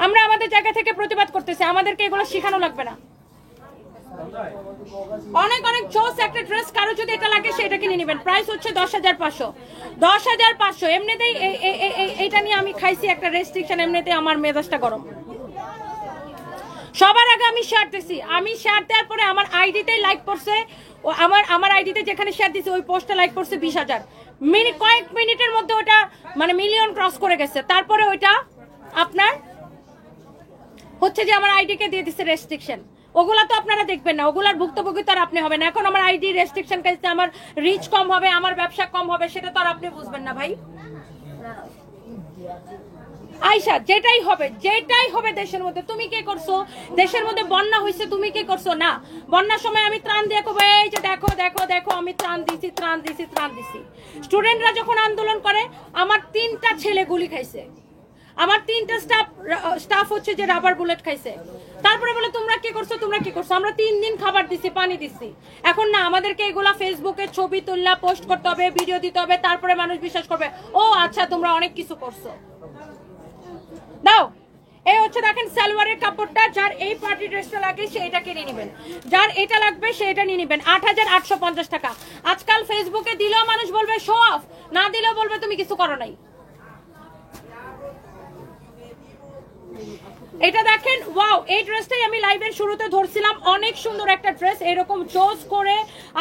আমরা আমাদের জায়গা থেকে প্রতিবাদ করতেছি, আমাদেরকে এগুলো শেখানো লাগবে না। অনেক অনেক জোস একটা ড্রেস, কারো যদি এটা লাগে সেটা কিনে নেবেন। প্রাইস হচ্ছে 10,500। 10,500 এমনিতেই। এইটা নিয়ে আমি খাইছি একটা রেস্ট্রিকশন, এমনিতেই আমার মেজাজটা গরম। সবার আগে আমি শেয়ার দিছি, আমি শেয়ার দেওয়ার পরে আমার আইডিতেই লাইক পড়ছে। ও আমার আইডিতে যেখানে শেয়ার দিছি ওই পোস্টে লাইক পড়ছে 20,000। কয়েক মিনিটের মধ্যে ওটা মানে মিলিয়ন ক্রস করে গেছে। তারপরে ওইটা আপনার হচ্ছে যে আমার আইডিকে দিয়ে দিচ্ছে রেস্ট্রিকশন। ওগুলা তো আপনারা দেখবেন না, ওগুলার ভুক্তভোগী তো আর আপনি হবেন না। এখন আমার আইডি রেস্ট্রিকশন কাছে আমার রিচ কম হবে, আমার ব্যবসা কম হবে, সেটা তো আর আপনি বুঝবেন না ভাই। আয়শা, যেটাই হবে দেশের মধ্যে, তুমি কি করছো? দেশের মধ্যে বন্যা হয়েছে, তুমি কি করছো? না, বন্যার সময় আমি ত্রাণ দিয়ে কবে, এই যে দেখো দেখো দেখো আমি ত্রাণ দিছি। স্টুডেন্টরা যখন আন্দোলন করে, আমার 3টা ছেলে গুলি খাইছে, আমার 3টা স্টাফ হচ্ছে যে রাবার বুলেট খাইছে। তারপরে বলে তোমরা কি করছো। আমরা 3 দিন খাবার দিছি, পানি দিছি। এখন না, আমাদেরকে এগুলা ফেসবুকে ছবি তুললা পোস্ট করতে হবে, ভিডিও দিতে হবে, তারপরে মানুষ বিশ্বাস করবে ও আচ্ছা তোমরা অনেক কিছু করছো। দাও, এই হচ্ছে দেখেন সালোয়ারের কাপড়টা। যার এই পার্টি ড্রেসটা লাগে সে এটা কিনে নেবেন, যার এটা লাগবে সে এটা নিয়ে নেবেন। 8,850 টাকা। আজকাল ফেসবুকে দিলেও মানুষ বলবে শো অফ, না দিলেও বলবে তুমি কিছু করো নাই। এটা দেখেন, ওয়াও, এই ড্রেসটাই আমি লাইভের শুরুতে ধরছিলাম। অনেক সুন্দর একটা ড্রেস, এরকম জোস করে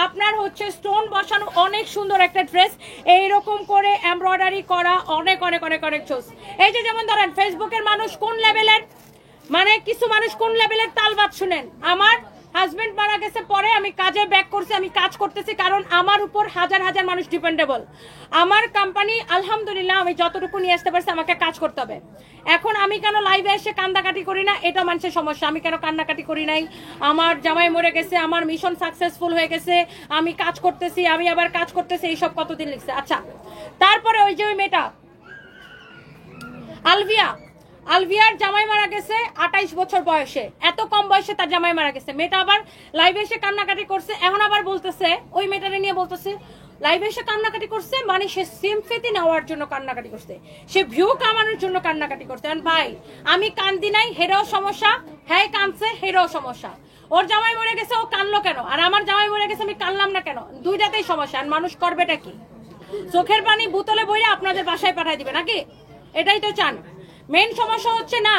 আপনার হচ্ছে স্টোন বসানো, অনেক সুন্দর একটা ড্রেস, এইরকম করে এমব্রয়ডারি করা, অনেক অনেক অনেক অনেক জোস। এই যে যেমন ধরেন ফেসবুকের মানুষ কোন লেভেলের, মানে কিছু মানুষ কোন লেভেলের তালবাদ শুনেন। আমার হাজবেন্ড মারা গেছে পরে আমি কাজে ব্যাক করছি, আমি কাজ করতেছি, কারণ আমার উপর হাজার হাজার মানুষ ডিপেন্ডেবল। আমার কোম্পানি আলহামদুলিল্লাহ আমি যতটুকু নিয়ে আসতে পারছি, আমাকে কাজ করতে হবে। এখন আমি কেন লাইভে এসে কান্দাকাটি করি না, এটা মানুষের সমস্যা। আমি কেন কান্নাকাটি করি নাই, আমার জামাই মরে গেছে, আমার মিশন সাকসেসফুল হয়ে গেছে, আমি কাজ করতেছি, আমি আবার কাজ করতেছি, এইসব কতদিন লিখছে। আচ্ছা, তারপরে ওই যে ওই মেয়েটা আলভিয়ার জামাই মারা গেছে 28 বছর বয়সে, এত কম বয়সে তার জামাই মারা গেছে। মেয়েটা আবার লাইভে এসে কান্নাকাটি করছে। এখন আবার বলতেছে, ওই মেয়েটারে নিয়ে বলতেছে লাইভে এসে কান্নাকাটি করছে, মানে সে সিম্পেথি নেওয়ার জন্য কান্নাকাটি করছে, সে ভিউ কামানোর জন্য কান্নাকাটি করছে। ভাই, আমি কান্দি নাই, হেরাও সমস্যা, হ্যাঁ কানছে, হেরাও সমস্যা। ওর জামাই মরে গেছে, ও কানলো কেন? আর আমার জামাই মরে গেছে, আমি কানলাম না কেন? দুইটাতেই সমস্যা। আর মানুষ করবেটা কি? চোখের পানি বোতলে বইরে আপনাদের বাসায় পাঠাই দিবে নাকি? এটাই তো চান। মেইন সমস্যা হচ্ছে না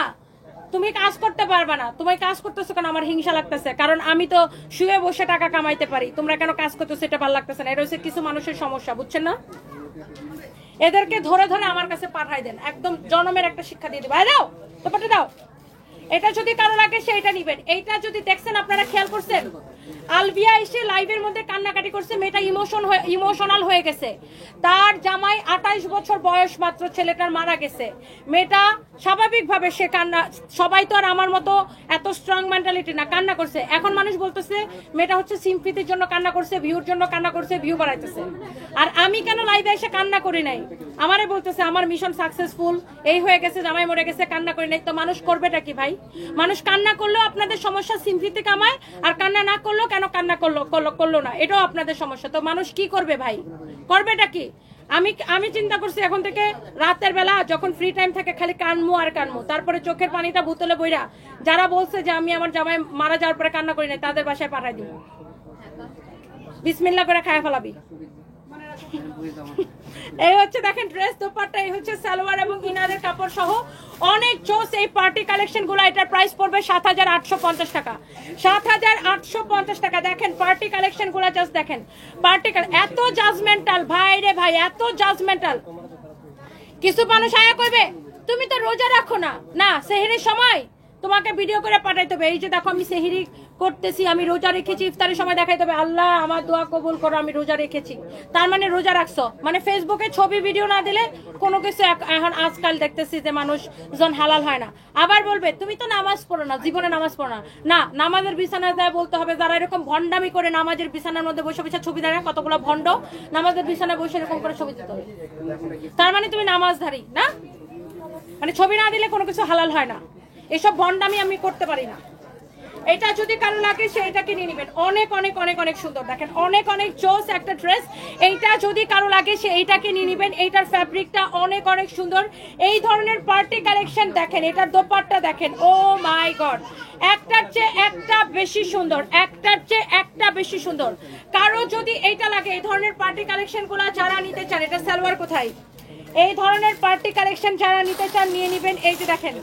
তুমি কাজ করতে পারবে না, তুমি কাজ করতেছো কেন? আমার হিংসা লাগতেছে, কারণ আমি তো শুয়ে বসে টাকা কামাইতে পারি, তোমরা কেন কাজ করতেছো এটা ভালো লাগতেছে না। এটা হচ্ছে কিছু মানুষের সমস্যা, বুঝছেন না? এদেরকে ধরে ধরে আমার কাছে পাঠাই দেন, একদম জনমের একটা শিক্ষা দিয়ে দিবে। দাও তোপাটা দাও। এটা যদি কারো লাগে সেটা নিবেন। এইটা যদি দেখছেন, আপনারা খেয়াল করছেন, আলভিয়া এসে লাইভের মধ্যে কান্নাকাটি করছে, মেয়েটা ইমোশনাল হয়ে গেছে। তার জামাই 28 বছর বয়স মাত্র, ছেলেটার মারা গেছে। মেয়েটা স্বাভাবিকভাবে সে কান্না, সবাই তো আর আমার মতো এত স্ট্রং মেন্টালিটি না, কান্না করছে। এখন মানুষ বলতেছে মেয়েটা হচ্ছে সিম্পিতির জন্য কান্না করছে, ভিউর জন্য কান্না করছে, ভিউ বাড়াইতেছে। আর আমি কেন লাইভে এসে কান্না করি নাই? আমারে বলতেছে আমার মিশন সাকসেসফুল, এই হয়ে গেছে, জামাই মরে গেছে, কান্না করি নাই। তো মানুষ করবেটা কি ভাই? মানুষ কান্না করলেও আপনাদের সমস্যা, সিম্পিতি কামায়, আর কান্না না করলেও কেন কান্না করলো না, এটাও আপনাদের সমস্যা। তো মানুষ কি করবে ভাই? করবেটা কি? আমি চিন্তা করছি এখন থেকে রাতের বেলা যখন ফ্রি টাইম থাকে খালি কানমু আর কানমু, তারপরে চোখের পানিটা বোতলে বইরা যারা বলছে যে আমি আমার জামাই মারা যাওয়ার পরে কান্না করি না, তাদের বাসায় পাঠাই দিব, বিসমিল্লাহ করে খায় ফেলাবি। এই হচ্ছে দেখেন ড্রেস দোপাট্টা, এই হচ্ছে সালোয়ার এবং ইনারের কাপড় সহ অনেক জোস এই পার্টি কালেকশন গুলো। এটার প্রাইস পড়বে 7,850 টাকা, 7,850 টাকা। দেখেন পার্টি কালেকশন গুলো, জাস্ট দেখেন পার্টি এত জাজমেন্টাল ভাই রে ভাই, এত জাজমেন্টাল। কিছু মানুষ আয়া করবে তুমি তো রোজা রাখো না, না সেহরির সময় তোমাকে ভিডিও করে পাঠাইতে হবে। এই যে দেখো আমি সেহরি করতেছি, আমি রোজা রেখেছি, ইফতারের সময় দেখাইতে হবে আল্লাহ আমার দোয়া কবুল করো আমি রোজা রেখেছি, তার মানে রোজা রাখছো। মানে ফেসবুকে ছবি ভিডিও না দিলে কোনো কিছু এখন আজকাল দেখতেছি যে মানুষ জন হালাল হয় না। আবার বলবে তুমি তো নামাজ পড়ো না, জীবনে নামাজ পড়ো না, না নামাজের বিছানায় যায় বলতে হবে। যারা এরকম ভণ্ডামি করে নামাজের বিছানার মধ্যে বসে বসে ছবি দেয়, কতগুলো ভণ্ড নামাজের বিছানায় বসে এরকম করে ছবি দিতে হবে, তার মানে তুমি নামাজধারী না। মানে ছবি না দিলে কোনো কিছু হালাল হয় না, এসব ভণ্ডামি আমি করতে পারি না। এটা যদি কারো লাগে সে এটা কিনে নেবেন, অনেক অনেক অনেক অনেক সুন্দর। দেখেন অনেক অনেক জোস একটা ড্রেস, এইটা যদি কারো লাগে সে এইটাকে নিয়ে নেবেন। এইটার ফ্যাব্রিকটা অনেক অনেক সুন্দর। এই ধরনের পার্টি কালেকশন দেখেন, এটার দোপাট্টা দেখেন, ও মাই গড, একটার চেয়ে একটা বেশি সুন্দর, একটার চেয়ে একটা বেশি সুন্দর। কারো যদি এইটা লাগে, এই ধরনের পার্টি কালেকশন গুলা যারা নিতে চান, এটা সালোয়ার কোথায়, এই ধরনের পার্টি কালেকশন যারা নিতে চান নিয়ে নেবেন। এই যে দেখেন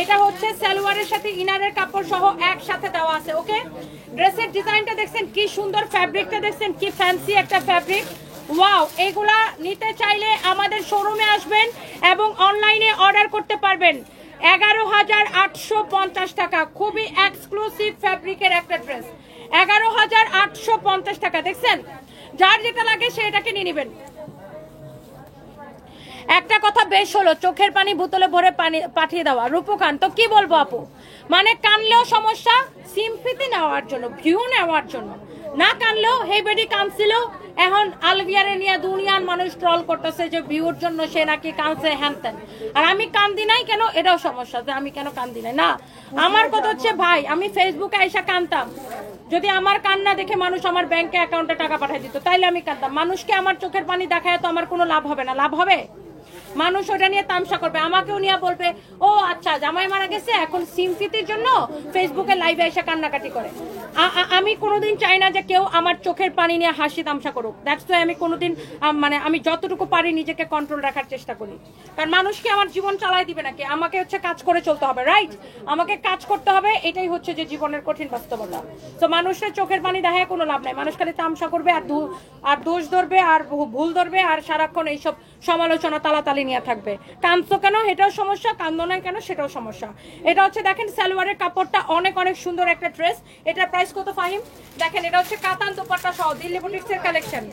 এটা হচ্ছে সালোয়ারের সাথে ইনারের কাপড় সহ একসাথে দেওয়া আছে। ওকে, ড্রেসের ডিজাইনটা দেখছেন কি সুন্দর, ফ্যাব্রিকটা দেখছেন কি ফ্যান্সি একটা ফ্যাব্রিক, ওয়াও। এগুলা নিতে চাইলে আমাদের শোরুমে আসবেন এবং অনলাইনে অর্ডার করতে পারবেন। 11,850 টাকা, খুবই এক্সক্লুসিভ ফ্যাব্রিকের একটা ড্রেস, 11,850 টাকা। দেখছেন, যার যেটা লাগে সে এটাকে নিয়ে নেবেন। একটা কথা বেশ হলো, চোখের পানি বোতলে ভরে পানি পাঠিয়ে দেওয়া। রূপকান তো কি বলবো আপু, মানে কানলেও সমস্যা, সিম্পিতি নেওয়ার জন্য, ভিউ নেওয়ার জন্য, না কানলেও হেবেডি কানছিল। এখন আলভিয়ারে নিয়ে দুনিয়ার মানুষ ট্রল করতেছে যে ভিউর জন্য সে নাকি কানছে হ্যানতেন, আর আমি কান্দি নাই কেন, এটাও সমস্যা যে আমি কেন কান্দি নাই। না, আমার কথা হচ্ছে ভাই, আমি ফেসবুকে আইসা কানতাম, যদি আমার কান্না দেখে মানুষ আমার ব্যাংকে অ্যাকাউন্টে টাকা পাঠিয়ে দিত তাইলে আমি কাঁদতাম। মানুষকে আমার চোখের পানি দেখায় তো আমার কোনো লাভ হবে না, লাভ হবে? মানুষ ওটা নিয়ে তামসা করবে, আমাকেও নিয়ে বলবে ও আচ্ছা জামাই মারা গেছে, এখন সিম্পিতির জন্য ফেসবুকে লাইভে এসে কান্নাকাটি করে। আমি কোনোদিন চাই না যে কেউ আমার চোখের পানি নিয়ে হাসি তামসা করুক। দ্যাটস ওয়াই আমি কোনোদিন মানে আমি যতটুকু পারি নিজেকে কন্ট্রোল রাখার চেষ্টা করি, কারণ মানুষকে আমার জীবন চালাই দিবে নাকি, আমাকে হচ্ছে কাজ করে চলতে হবে, রাইট? আমাকে কাজ করতে হবে, এটাই হচ্ছে যে জীবনের কঠিন বাস্তবতা। তো মানুষের চোখের পানি দেখায় কোনো লাভ নাই, মানুষ খালি তামসা করবে আর দোষ ধরবে আর ভুল ধরবে আর সারাক্ষণ এইসব সমালোচনা তালাতালি নিয়ে থাকবে। কাঁদছো কেন এটাও সমস্যা, কান্দো নাই কেন সেটাও সমস্যা। এটা হচ্ছে দেখেন সালোয়ারের কাপড়টা অনেক অনেক সুন্দর একটা ড্রেস। এটার প্রাইস কত ফাহিম? দেখেন এটা হচ্ছে কাতান দোপাট্টা সহ দিল্লি বুটিক্সের কালেকশন,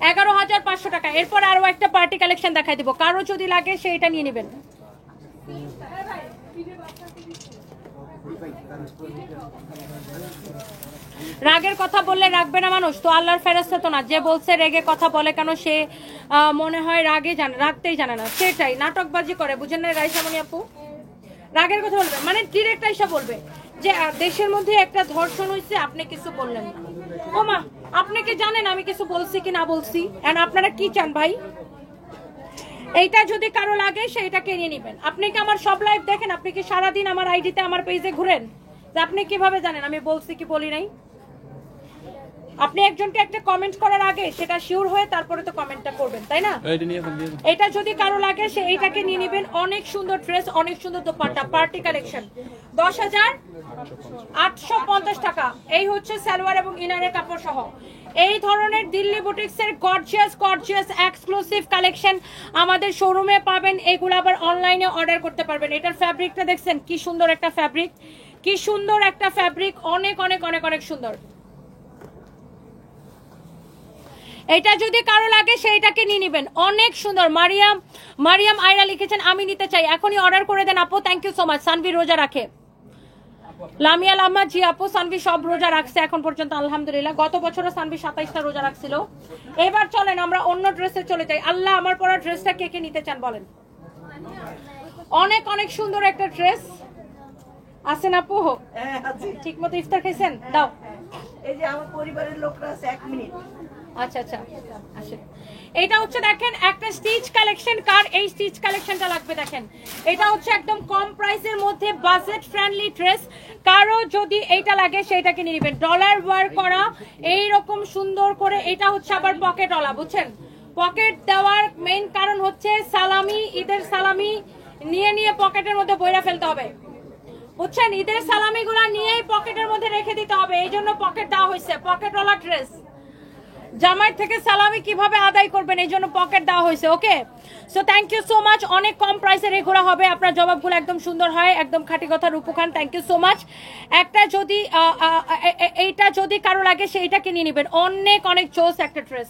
11,500 টাকা। এরপর আরো একটা পার্টি কালেকশন দেখাই দিব, কারো যদি লাগে সে এটা নিয়ে নেবেন। রাগের কথা বললে রাখবে না মানুষ, তো আল্লাহর ফেরেশতা তো না, যে বলছে রেগে কথা বলে কেন সে মনে হয় রাগে জানে, রাখতেই জানে না, সেটাই নাটকবাজি করে, বুঝেন না রাইসামণি আপু? রাগের কথা বলবে মানে ডিরেক্ট আইসা বলবে যে দেশের মধ্যে একটা ধর্ষণ হয়েছে, আপনি কিছু বললেন না। ও মা, আপনি কি জানেন আমি কিছু বলছি কি না বলছি? এন্ড আপনারা কি চান ভাই? এইটা যদি কারো লাগে সেইটাকে নিয়ে নেবেন। আপনি কি আমার সব লাইভ দেখেন? আপনি কি সারাদিন আমার আইডিতে আমার পেজে ঘুরেন? যে আপনি কিভাবে জানেন আমি বলছি কি বলি নাই? আপনি একজনকে একটা কমেন্ট করার আগে সেটা শিওর হয়ে তারপরে তো কমেন্টটা করবেন, তাই না? এটা যদি কারো লাগে সে এইটাকে নিয়ে নেবেন। অনেক সুন্দর ড্রেস, অনেক সুন্দর দোপাট্টা, পার্টি কালেকশন, 10,850 টাকা। এই হচ্ছে সালোয়ার এবং ইনারের কাপড় সহ। এই ধরনের দিল্লি বুটিক্সের গর্জিয়াস গর্জিয়াস এক্সক্লুসিভ কালেকশন আমাদের শোরুমে পাবেন, এগুলো আবার অনলাইনে অর্ডার করতে পারবেন। এটার ফ্যাব্রিকটা দেখছেন কি সুন্দর একটা ফ্যাব্রিক, কি সুন্দর একটা ফ্যাব্রিক, অনেক অনেক অনেক অনেক সুন্দর। এটা যদি কারো লাগে সেইটাকে নিয়ে নেবেন, অনেক সুন্দর। মারিয়াম আয়রা লিখেছেন আমি নিতে চাই, এখনই অর্ডার করে দেন আপু। Thank you so much. Sanvi রোজা রাখে, লামিয়া লাম্মা জি আপু, সানভি সব রোজা রাখছে এখন পর্যন্ত আলহামদুলিল্লাহ। গত বছরও সানভি 27টা রোজা রাখছিল। এবার চলেন আমরা অন্য ড্রেসে চলে যাই। আল্লাহ আমার পরা ড্রেসটা কে কে নিতে চান বলেন? অনেক অনেক সুন্দর একটা ড্রেস। আছেন আপু? ঠিক মতো ইফতার খাইছেন? দাও। এই যে আমার পরিবারের লোকরা আছে, 1 মিনিট। আচ্ছা আচ্ছা আসেন। এটা হচ্ছে দেখেন একটা স্টিচ কালেকশন, কার এই স্টিচ কালেকশনটা লাগবে দেখেন, এটা হচ্ছে একদম কম প্রাইসের মধ্যে বাজেট ফ্রেন্ডলি ড্রেস। কারো যদি এইটা লাগে সেইটা কিনে নেবেন, ডলার ওয়ার্ক করা এইরকম সুন্দর করে। এটা হচ্ছে আবার পকেট ওয়ালা, বুঝছেন? পকেট দেওয়ার মেইন কারণ হচ্ছে সালামি, ঈদের সালামি নিয়ে নিয়ে পকেটের মধ্যে বইরা ফেলতে হবে, বুঝছেন? ঈদের সালামি গুলা নিয়েই পকেটের মধ্যে রেখে দিতে হবে, এই জন্য পকেট দেওয়া হয়েছে। পকেট ওয়ালা ড্রেস, জামাই থেকে সালামি কিভাবে আদায় করবেন এই জন্য পকেট দেওয়া হয়েছে। Okay, so thank you so much. অনেক কম প্রাইসের এগুলো হবে, আপনার জবাবগুলো একদম সুন্দর হয়, একদম খাঁটি কথা রূপু খান, থ্যাংক ইউ সো মাচ। একটা যদি এইটা যদি কারো লাগে সেইটা কিনে নেবেন, অনেক অনেক চোস একটা ড্রেস।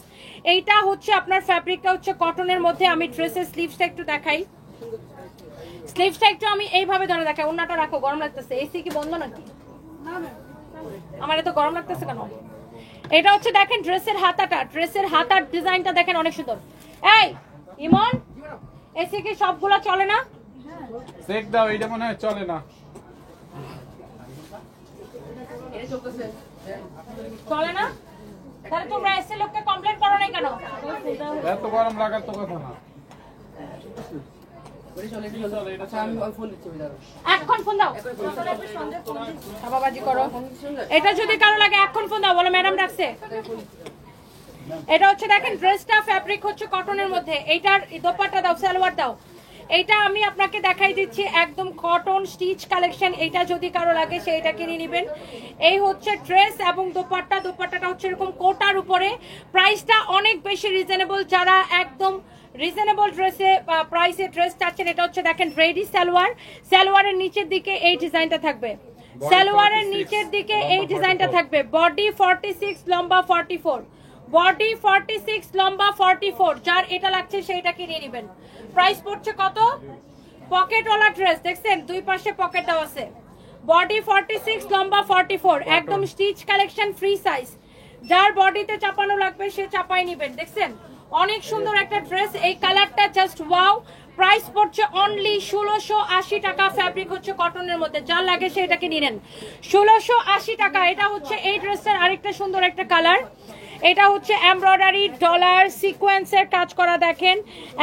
এইটা হচ্ছে আপনার ফ্যাব্রিকটা হচ্ছে কটনের মধ্যে। আমি ড্রেসের স্লিভসটা একটু দেখাই, স্লিভসটা একটু আমি এইভাবে ধরে দেখাই। ওন্নাটা রাখো, গরম লাগতেছে। এসি কি বন্ধ নাকি? আমার এত গরম লাগতেছে কেন? এটা হচ্ছে দেখেন ড্রেসের হাতাটা, ড্রেসের হাতার ডিজাইনটা দেখেন অনেক সুন্দর। এই ইমন, এসি কি সবগুলা চলে না? চেক দাও, এটা মনে হয় চলে না। চলে না? তাহলে তোমরা এসি লোককে কমপ্লেইন করো নাই কেন? এত গরম লাগার তো কথা না। এখন ফোন দাও, বাবাজি করো। এটা যদি কারো লাগে এখন ফোন দাও, বলো ম্যাডাম ডাকছে। এটা হচ্ছে দেখেন ড্রেসটা ফ্যাব্রিক হচ্ছে কটনের মধ্যে। এইটার দোপাট্টা দাও, সালোয়ার দাও। এইটা আমি আপনাকে দেখাই দিচ্ছি একদম কটন স্টিচ কালেকশন। এইটা যদি কারো লাগে সেইটা কিনে নেবেন। এই হচ্ছে ড্রেস এবং দোপাট্টা, দোপাট্টাটা হচ্ছে এরকম কোটার উপরে। প্রাইসটা অনেক বেশি রিজনেবল, যারা একদম রিজনেবল ড্রেসে প্রাইসে ড্রেস চাচ্ছেন। এটা হচ্ছে দেখেন রেডি সালোয়ার, সালোয়ারের নিচের দিকে এই ডিজাইনটা থাকবে, সালোয়ারের নিচের দিকে এই ডিজাইনটা থাকবে। বডি 46, লম্বা 44, বডি 46, লম্বা 44। যার এটা লাগছে সেইটা কিনে নেবেন। প্রাইস পড়ছে কত? পকেটওয়ালা ড্রেস দেখছেন, দুই পাশে পকেট দেওয়া আছে। বডি 46, লম্বা 44, একদম স্টিচ কালেকশন, ফ্রি সাইজ। যার বডিতে চাপানো লাগবে সে চাপাই নেবেন। দেখছেন অনেক সুন্দর একটা ড্রেস, এই কালারটা জাস্ট ওয়াও। প্রাইস পড়ছে অনলি 1680 টাকা। ফ্যাব্রিক হচ্ছে কটনের মধ্যে, যার লাগে সেটাকে নিয়ে নেন। 1680 টাকা। এটা হচ্ছে এই ড্রেসের আরেকটা সুন্দর একটা কালার। এটা হচ্ছে এমব্রয়ডারি ডলার সিকোয়েন্সের কাজ করা, দেখেন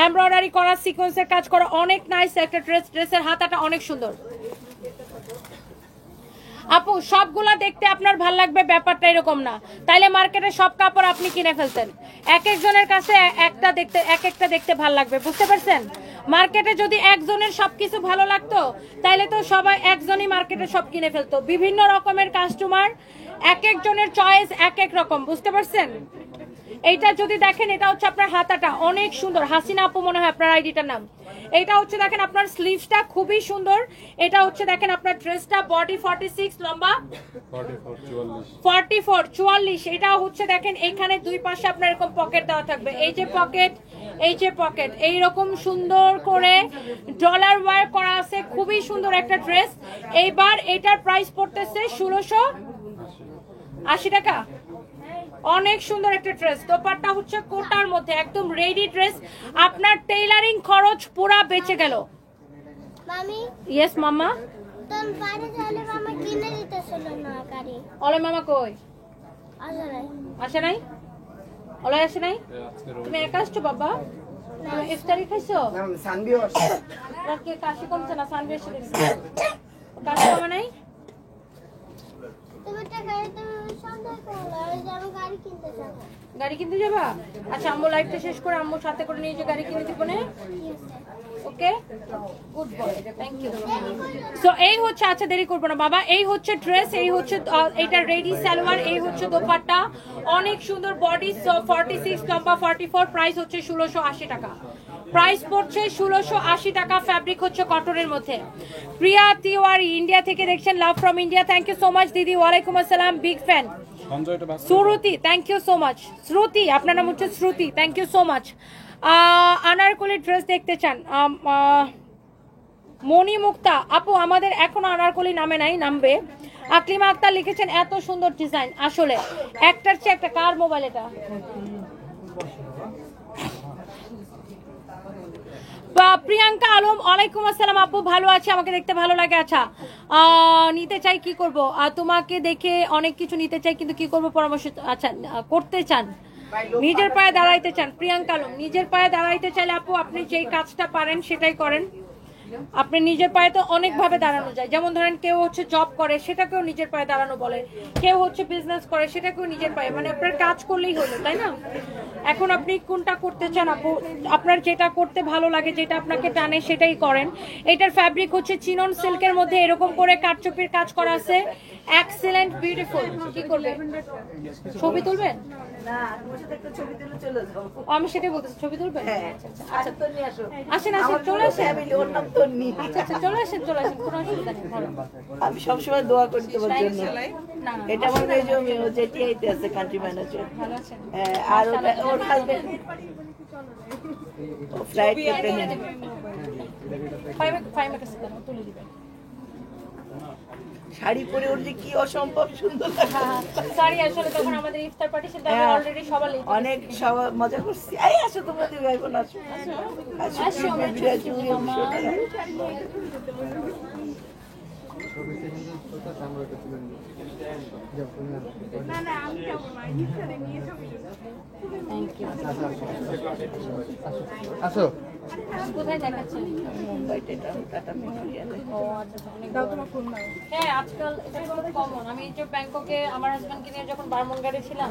এমব্রয়ডারি করা সিকোয়েন্সের কাজ করা, অনেক নাইস একটা ড্রেস। ড্রেসের হাতাটা অনেক সুন্দর। আপু সবগুলা দেখতে আপনার ভাল লাগবে ব্যাপারটা এরকম না, তাইলে মার্কেটে সব কাপড় আপনি কিনে ফেলতেন। এক একজনের কাছে একটা দেখতে ভাল লাগবে, বুঝতে পারছেন? মার্কেটে যদি একজনের সবকিছু ভালো লাগতো তাইলে তো সবাই একজনই মার্কেটে সব কিনে ফেলতো। বিভিন্ন রকমের কাস্টমার, এক একজনের চয়েস এক এক রকম, বুঝতে পারছেন? এইটা যদি দেখেন, এটা হচ্ছে আপনার হাতাটা অনেক সুন্দর। হাসিনা আপু মনে হয় আপনার আইডিটার নাম। এটা হচ্ছে দেখেন আপনার স্লিভসটা খুবই সুন্দর। এটা হচ্ছে দেখেন আপনার ড্রেসটা বডি 46, লম্বা 44, 44। এটা হচ্ছে দেখেন এইখানে দুই পাশে আপনার এরকম পকেট দেওয়া থাকবে, এই যে পকেট, এই যে পকেট, এইরকম সুন্দর করে ডলার ওয়ার্ক করা আছে। খুবই সুন্দর একটা ড্রেস। এইবার এটার প্রাইস পড়তেছে 1680 টাকা। অনেক সুন্দর একটা ড্রেস। দোপাট্টা হচ্ছে কোটার মধ্যে, একদম রেডি ড্রেস। আপনার টেইলারিং খরচ পুরা বেঁচে গেল। মামি, ইয়েস মামা। তোর বাইরে যাইলে মামা কিনে দিতেছিল না গাড়ি। ওলে মামা কই? আসলে আসে নাই? ওলে আসে নাই? তুমি একা আসছো বাবা? তুমি ইফতারি খাইছো? সানবিও আসছে। রাতে কাশি কমছে না, সানবি এসে গেছে। কাশি কমে নাই? তুমি টাকা তুমি সন্দেহ করো, আমি গাড়ি কিনতে যাবো। গাড়ি কিনতে যাবা? আচ্ছা আম্মু লাইফটা শেষ করে আম্মুর সাথে করে নিয়ে যে গাড়ি কিনে দিব না। Okay, good boy, thank you. So এই হচ্ছে, আচ্ছা দেরি করবো না বাবা। এই হচ্ছে ড্রেস, এই হচ্ছে এটা রেডি সালোয়ার, এই হচ্ছে দোপাট্টা অনেক সুন্দর। বডি 46, লম্বা 44। প্রাইস হচ্ছে 1680 টাকা। প্রাইস পড়ছে 1680 টাকা। ফ্যাব্রিক হচ্ছে কটনের মধ্যে। প্রিয়া তিওয়ারি ইন্ডিয়া থেকে দেখছেন, love from India. Thank you so much দিদি, ওয়ালাইকুম আসসালাম, big fan. Shruti, thank you so much. Shruti, আপনার নাম হচ্ছে Shruti, thank you so much. Anarkali dress দেখতে চান? মনি মুক্তা আপু আমাদের এখনো আনারকলি নামে নাই, নামবে। আকলিমা আক্তার লিখেছেন এত সুন্দর ডিজাইন, আসলে একটার চেয়ে একটা। কার মোবাইল এটা? প্রিয়াঙ্কা আলম, ওয়ালাইকুম আসসালাম আপু, ভালো আছে, আমাকে দেখতে ভালো লাগে। আচ্ছা নিতে চাই, কি করব? তোমাকে দেখে অনেক কিছু নিতে চাই কিন্তু কি করব পরামর্শ? আচ্ছা করতে চান, নিজের পায়ে দাঁড়াইতে চান, প্রিয়াঙ্কা আলম নিজের পায়ে দাঁড়াইতে চাইলে আপু আপনি যেই কাজটা পারেন সেটাই করেন। আপনি নিজের পায়ে তো অনেক ভাবে দাঁড়ানো যায়, যেমন ধরেন কেউ হচ্ছে জব করে সেটাকেও নিজের পায়ে দাঁড়ানো বলে, কেউ হচ্ছে বিজনেস করে সেটাকেও নিজের পায়ে, মানে আপনার কাজ করলেই হলো, তাই না? এখন আপনি কোনটা করতে চান আপু, আপনার যেটা করতে ভালো লাগে, যেটা আপনাকে টানে সেটাই করেন। এটার ফ্যাব্রিক হচ্ছে চিনন সিল্কের মধ্যে এরকম করে কাটচুপির কাজ করা আছে, এক্সিলেন্ট বিউটিফুল। কি করবেন, ছবি তুলবেন? আমি সেটাই বলতেছি, ছবি তুলবেন? আচ্ছা আসেন আসেন, চলে আসেন। আচ্ছা আচ্ছা, চলে আসেন চলে আসেন, কোনো অসুবিধা নেই। আমি সবসময় দোয়া করি তোমার জন্য। এটা আমার মেজো যেটি আইতে আছে কান্ট্রি ম্যানেজার। ভালো আছেন? আর ওর হাজবেন্ড ফ্লাইট ক্যাপ্টেন। তুলে দিবেন। শাড়ি পরে ওর যে কি অসম্ভব সুন্দর লাগে। সরি, আসলে তখন আমাদের ইফতার পার্টি ছিল, আমি অলরেডি সবাই অনেক সবাই মজা করছি। এই আসো তোমরা দুই ভাই বোন আসো আসো আসো, তুমি বিরাট জুড়ে বসো। আসো। কোথায় দেখাচ্ছেন? মুম্বাইতে টাটা মেমোরিয়ালে। ও আচ্ছা, অনেক হ্যাঁ, আজকাল এটা খুব কমন। আমি যে ব্যাংককে আমার হাজবেন্ডকে নিয়ে যখন বারমুন্ডারে ছিলাম,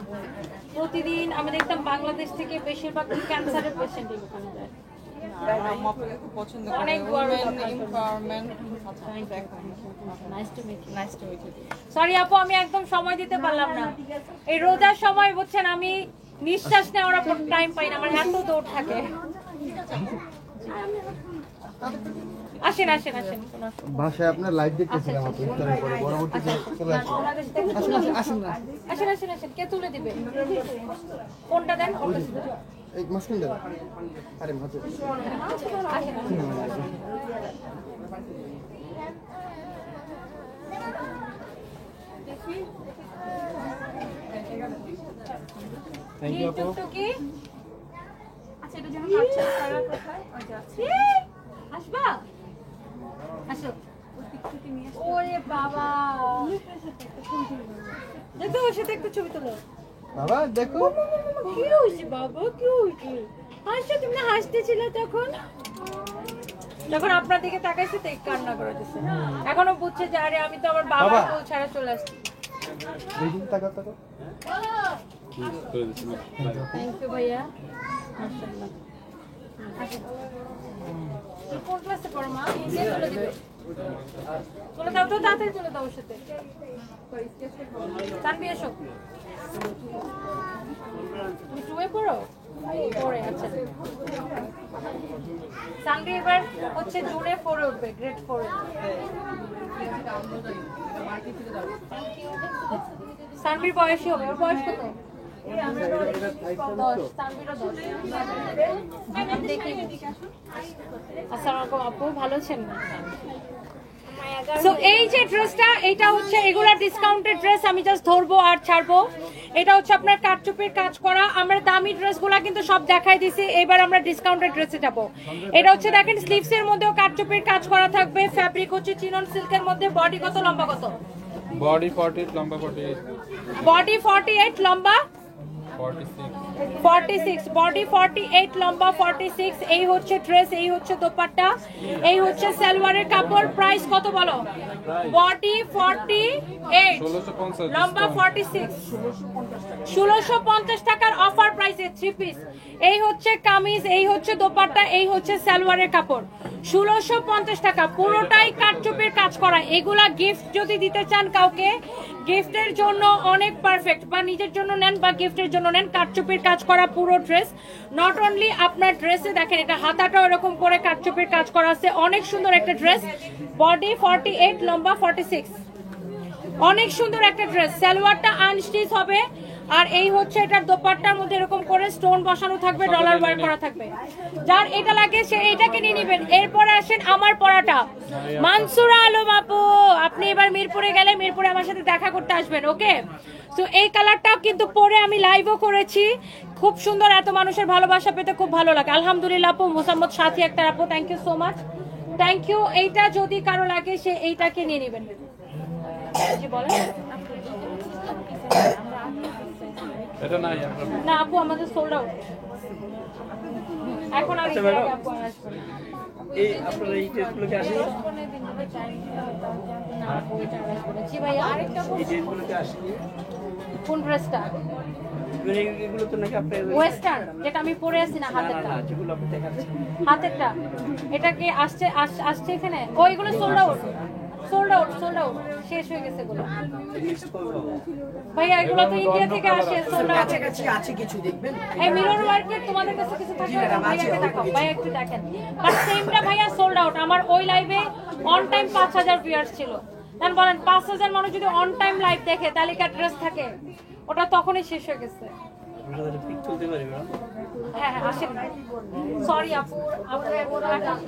প্রতিদিন আমি দেখতাম বাংলাদেশ থেকে বেশিরভাগ ক্যান্সারের পেশেন্ট এখানে যায়। অনেক সরি আপু, আমি একদম সময় দিতে পারলাম না। এই রোজার সময় বুঝছেন, আমি নিঃশ্বাস নেওয়ার পর টাইম পাই না, আমার এত দৌড় থাকে। আসেন আসেন আসেন, ভাষায় আপনার লাইভ দেখতেছিলাম আপনি ইফতারের পরে পরবর্তীতে চলে আসুন। আসেন আসেন আসেন, কে তুলে দিবে? কোনটা দেন? এই মাসকুন দেন। আরে মাঝে থ্যাংক ইউ আপু। আচ্ছা, এটা যেন কাটছে সারা কোথায়? আসবা? আসো। ওরে বাবা, দেখো ওর সাথে একটু ছবি তোলো। বাবা দেখো কি হয়েছে বাবা, কি হয়েছে? হাসছো, তুমি না হাসতেছিল তখন, যখন আপনার দিকে তাকাইছে তো কান্না করে দিচ্ছে। এখনো বুঝছে যে আরে আমি তো আমার বাবার কোল ছাড়া চলে আসছি। দেখি তাকাও তাকাও। থ্যাংক ইউ ভাইয়া, মাশাআল্লাহ। কোন ক্লাসে পড়ো মা? কে তুলে দিবে? তুলে দাও তো, তাড়াতাড়ি তুলে দাও ওর সাথে। তানভি এসো। তুমি টুয়ে পড়ো? পড়ে, আচ্ছা। তানভি এবার হচ্ছে জুনে 4 উঠবে, গ্রেড 4 এ। তানভির বয়সই হবে, ওর বয়স কত? 10, তানভিরও 10। আসসালামু আলাইকুম আপু, ভালো আছেন? সো এই যে ড্রেসটা, এটা হচ্ছে এগুলা ডিসকাউন্টেড ড্রেস, আমি জাস্ট ধরবো আর ছাড়বো। এটা হচ্ছে আপনার কাটচুপির কাজ করা। আমরা দামি ড্রেসগুলা কিন্তু সব দেখাই দিছি, এবার আমরা ডিসকাউন্টেড ড্রেসে যাব। এটা হচ্ছে দেখেন, স্লিভস এর মধ্যেও কাটচুপির কাজ করা থাকবে, ফ্যাব্রিক হচ্ছে চিনন সিল্কের মধ্যে। বডি কত, লম্বা কত? বডি 48, লম্বা 48। বডি 48, লম্বা 46, বডি 48, লম্বা 46। এই হচ্ছে ড্রেস, এই হচ্ছে দোপাট্টা, এই হচ্ছে সালোয়ারের কাপড়। প্রাইস কত বলো? বডি 48, লম্বা 46, 1650 টাকার অফার প্রাইসে 3 পিস। এই হচ্ছে কামিজ, এই হচ্ছে দোপাট্টা, এই হচ্ছে সালোয়ারের কাপড়। 1650 টাকা, পুরোটাই কাটচুপির কাজ করা। এগুলা গিফট যদি দিতে চান কাউকে, গিফটের জন্য অনেক পারফেক্ট, বা নিজের জন্য নেন বা গিফটের জন্য নেন। কাটচুপির কাজ করা পুরো ড্রেস, নট অনলি আপনার ড্রেসে দেখেন এটা হাতাটাও এরকম করে কাটচুপির কাজ করা আছে, অনেক সুন্দর একটা ড্রেস। বডি 48, লম্বা 46, অনেক সুন্দর একটা ড্রেস। সালোয়ারটা আনস্টিচ হবে, আর এই হচ্ছে এটার দোপাট্টার মধ্যে এরকম করে স্টোন বসানো থাকবে, ডলার ওয়ার্ক করা থাকবে। যার এটা লাগে সে এইটাকে নিয়ে নেবেন। এরপরে আসেন আমার পরাটা, মানসুরা আলম আপু, আপনি এবার মিরপুরে গেলে মিরপুরে আমার সাথে দেখা করতে আসবেন, ওকে? তো এই কালারটাও কিন্তু পরে আমি লাইভও করেছি, খুব সুন্দর। এত মানুষের ভালোবাসা পেতে খুব ভালো লাগে, আলহামদুলিল্লাহ আপু। মোসাম্মদ সাথী একটা আপু, thank you so much, thank you. এইটা যদি কারো লাগে সে এইটাকে নিয়ে নেবেন। জি বলেন। এটা নাই আপনার। না আপু আমাদের সোল্ড আউট এখন। আর আপু আসবে না। এই আপনারা এই ড্রেসগুলোকে আসে জি ভাইয়া আরেকটা এই ড্রেসগুলোকে আসে কোন ড্রেসটা? এগুলো তো নাকি আপনার ওয়েস্টার্ন যেটা আমি পরে আছি না না হাতেরটা? না যেগুলো আপনি দেখাচ্ছেন হাতেরটা এটা কি আসছে আসছে এখানে? ও এগুলো সোল্ড আউট সোল্ড আউট শেষ হয়ে গেছে এগুলো ভাইয়া। এগুলো তো ইন্ডিয়া থেকে আসে সোল্ড আউট। কাছাকাছি আছে কিছু দেখবেন। এই মিরর ওয়ার্কের তোমাদের কাছে কিছু থাকলে ভাইয়াকে দেখাও, ভাইয়া একটু দেখেন। বাট সেমটা ভাইয়া সোল্ড আউট। আমার ওই লাইভে অন টাইম 5000 ভিউয়ার্স ছিল। দেন বলেন 5000 মানুষ যদি অন টাইম লাইভ দেখে তাহলে কি ড্রেস থাকে? ওটা তখনই শেষ হয়ে গেছে। আপনারা পিক তুলতে পারি ম্যাডাম হ্যাঁ হ্যাঁ আসেন। সরি আপু,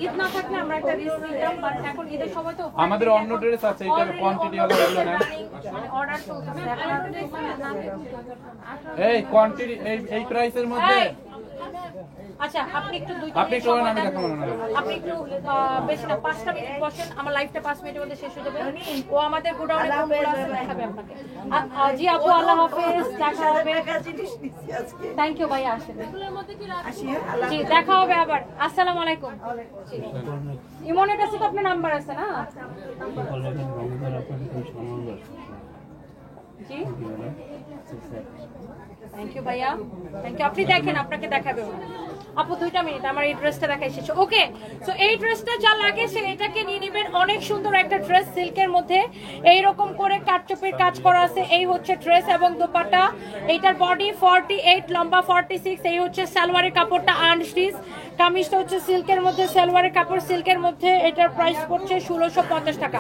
ঈদ না থাকলে আমরা একটা রিস্ক নিতাম, বাট এখন ঈদের সময় তো আমাদের অন্য ড্রেস আছে, এটার কোয়ান্টিটি হলো এগুলো না। মানে অর্ডার চলতেছে এখন আর এই কোয়ান্টিটি এই প্রাইসের মধ্যে এই, আচ্ছা আপনি একটু আপনি একটু বলেন, আমি দেখাবো না। আপনি একটু বেশি না 5টা মিনিট বসেন, আমার লাইফটা 5 মিনিটের মধ্যে শেষ হয়ে যাবে। ও আমাদের গোডাউনে কোমরা আছে, দেখাবে আপনাকে। জি আপু আল্লাহ হাফেজ, দেখা হবে। থ্যাংক ইউ ভাইয়া, আসেন। জি দেখা হবে আবার। আসসালামু আলাইকুম। জি ইমনের কাছে তো আপনার নাম্বার আছে না? জি থ্যাংক ইউ ভাইয়া, থ্যাংক ইউ। আপনি দেখেন, আপনাকে দেখাবে আপু। 2টা মিনিট, আমার এই ড্রেসটা দেখাই শেষ। ওকে, সো এই ড্রেসটা যা লাগে সে এটাকে নিয়ে নেবেন। অনেক সুন্দর একটা ড্রেস, সিল্কের মধ্যে এইরকম করে কাটচুপির কাজ করা আছে। এই হচ্ছে ড্রেস এবং দোপাট্টা। এইটার বডি 48, লম্বা 46। এই হচ্ছে সালোয়ারের কাপড়টা আনস্টিচ। কামিজটা হচ্ছে সিল্কের মধ্যে, সালোয়ারের কাপড় সিল্কের মধ্যে। এটার প্রাইস পড়ছে 1650 টাকা।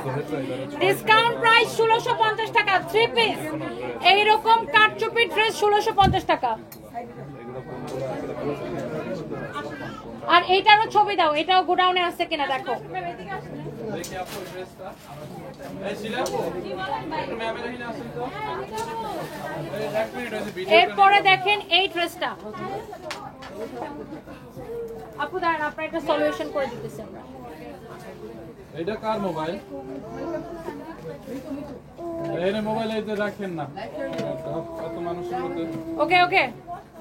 ডিসকাউন্ট প্রাইস 1650 টাকা। 3 পিস এইরকম কাটচুপির ড্রেস 1650 টাকা। আর এইটারও ছবি দাও, এটাও গোডাউনে আছে কিনা দেখো। দেখি আপু ড্রেসটা। এই শিলাপু একটু ম্যামের এখানে আসেন তো। এই এক মিনিট আছে ভিডিও। এরপরে দেখেন এই ড্রেসটা। আপু দাঁড়ান, আপনার একটা সলিউশন করে দিতেছি আমরা। এটা কার মোবাইল? এই মোবাইল এই যে রাখেন না, কত মানুষের মধ্যে। ওকে ওকে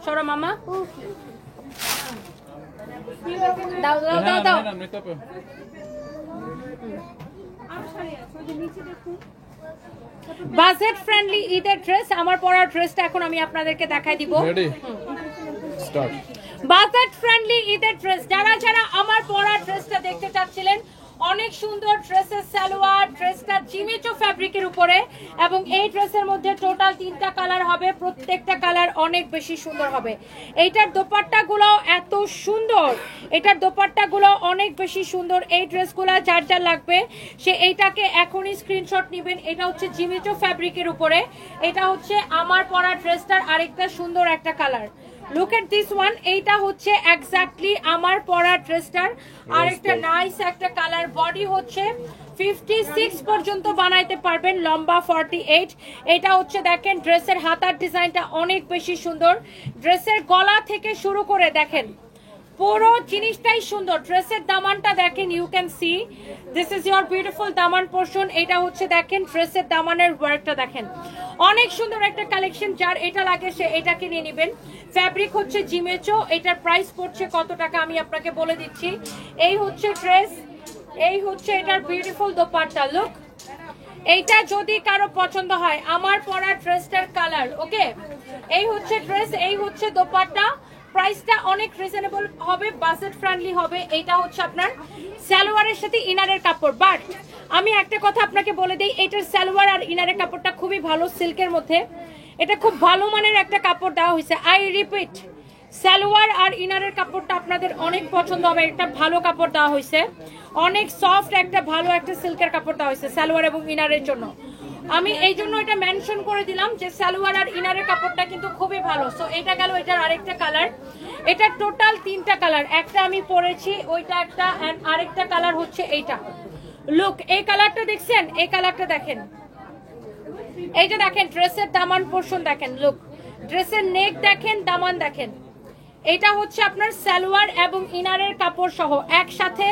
সরো মামা, দাও দাও দাও দাও। না মেকআপ বাজেট ফ্রেন্ডলি ঈদের ড্রেস। আমার পরা ড্রেসটা এখন আমি আপনাদেরকে দেখাই দিব। Ready start. বাজেট ফ্রেন্ডলি ঈদের ড্রেস। যারা যারা আমার পরা ড্রেসটা দেখতে চাচ্ছিলেন, অনেক সুন্দর ড্রেসের সালোয়ার। ড্রেসটা জিমিচো ফ্যাব্রিকের উপরে এবং এই ড্রেসের মধ্যে টোটাল 3টা কালার হবে। প্রত্যেকটা কালার অনেক বেশি সুন্দর হবে। এইটার দোপাট্টাগুলো এত সুন্দর, এটার দোপাট্টাগুলো অনেক বেশি সুন্দর। এই ড্রেসগুলো যার যার লাগবে সে এইটাকে এখনই স্ক্রিনশট নেবেন। এটা হচ্ছে জিমিচো ফ্যাব্রিকের উপরে। এটা হচ্ছে আমার পরা ড্রেসটার আরেকটা সুন্দর একটা colour. Look at this one. এইটা হচ্ছে এক্স্যাক্টলি আমার পরা ড্রেসটার আরেকটা নাইস একটা কালার। বডি হচ্ছে 56 পর্যন্ত বানাইতে পারবেন, লম্বা 48। এটা হচ্ছে দেখেন ড্রেসের হাতার ডিজাইনটা অনেক বেশি সুন্দর। ড্রেসের গলা থেকে শুরু করে দেখেন পুরো জিনিসটাই সুন্দর। ড্রেসের দামানটা দেখেন, you can see this is your beautiful দামান পোর্শন। এটা হচ্ছে দেখেন ড্রেসের দামানের ওয়ার্কটা দেখেন, অনেক সুন্দর একটা কালেকশন। যার এটা লাগে সে এটাকে নিয়ে নেবেন। ফ্যাব্রিক হচ্ছে জিমেচো। এটার প্রাইস পড়ছে কত টাকা আমি আপনাকে বলে দিচ্ছি। এই হচ্ছে ড্রেস, এই হচ্ছে এটার বিউটিফুল দোপাট্টা। লুক, এইটা যদি কারো পছন্দ হয়, আমার পরা ড্রেসটার কালার। ওকে, এই হচ্ছে ড্রেস, এই হচ্ছে দোপাট্টা। প্রাইসটা অনেক রিজনেবল হবে, বাজেট ফ্রেন্ডলি হবে। এটা হচ্ছে আপনার সালোয়ারের সাথে ইনারের কাপড়। বাট আমি একটা কথা আপনাকে বলে দিই, এটার সালোয়ার আর ইনারের কাপড়টা খুবই ভালো, সিল্কের মধ্যে। এটা খুব ভালো মানের একটা কাপড় দেওয়া হয়েছে। আই রিপিট, সালোয়ার আর ইনারের কাপড়টা আপনাদের অনেক পছন্দ হবে। একটা ভালো কাপড় দেওয়া হয়েছে, অনেক সফট একটা ভালো একটা সিল্কের কাপড় দেওয়া হয়েছে সালোয়ার এবং ইনারের জন্য। আমি এই জন্য এটা মেনশন করে দিলাম যে সালোয়ার আর ইনারের কাপড়টা কিন্তু খুবই ভালো। সো এটা গেল এটার আরেকটা কালার। এটা টোটাল 3টা কালার, একটা আমি পরেছি, ওইটা একটা, এন্ড আরেকটা কালার হচ্ছে এইটা। লুক, এই কালারটা দেখছেন, এই কালারটা দেখেন, এইটা দেখেন ড্রেসের দামান পোর্শন দেখেন। লুক, ড্রেসের নেক দেখেন, দামান দেখেন। এটা হচ্ছে আপনার সালোয়ার এবং ইনারের কাপড় সহ একসাথে,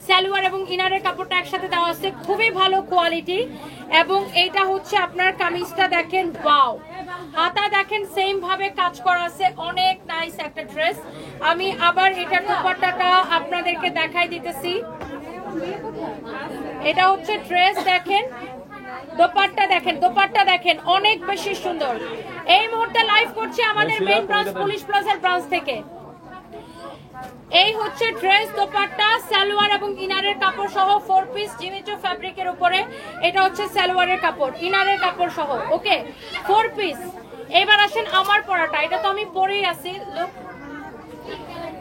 সালোয়ার এবং ইনারের কাপড়টা একসাথে দেওয়া আছে, খুবই ভালো কোয়ালিটি। এবং এইটা হচ্ছে আপনার কামিজটা দেখেন, ওয়াও, হাতা দেখেন সেম ভাবে কাজ করা আছে, অনেক নাইস একটা ড্রেস। আমি আবার এটার দোপাট্টাটা আপনাদেরকে দেখাই দিতেছি। এটা হচ্ছে ড্রেস, দেখেন দোপাট্টা দেখেন, দোপাট্টা দেখেন অনেক বেশি সুন্দর। এই মুহূর্তে লাইভ করছি আমাদের মেইন ব্রাঞ্চ পুলিশ প্লাজার ব্রাঞ্চ থেকে। এই হচ্ছে ড্রেস, দোপাট্টা, সালোয়ার এবং ইনারের কাপড় সহ 4 পিস জিমিচু ফ্যাব্রিকের উপরে। এটা হচ্ছে সালোয়ারের কাপড়, ইনারের কাপড় সহ, ওকে 4 পিস। এবার আসেন আমার পরাটা, এটা তো আমি পরেই আছি। লুক,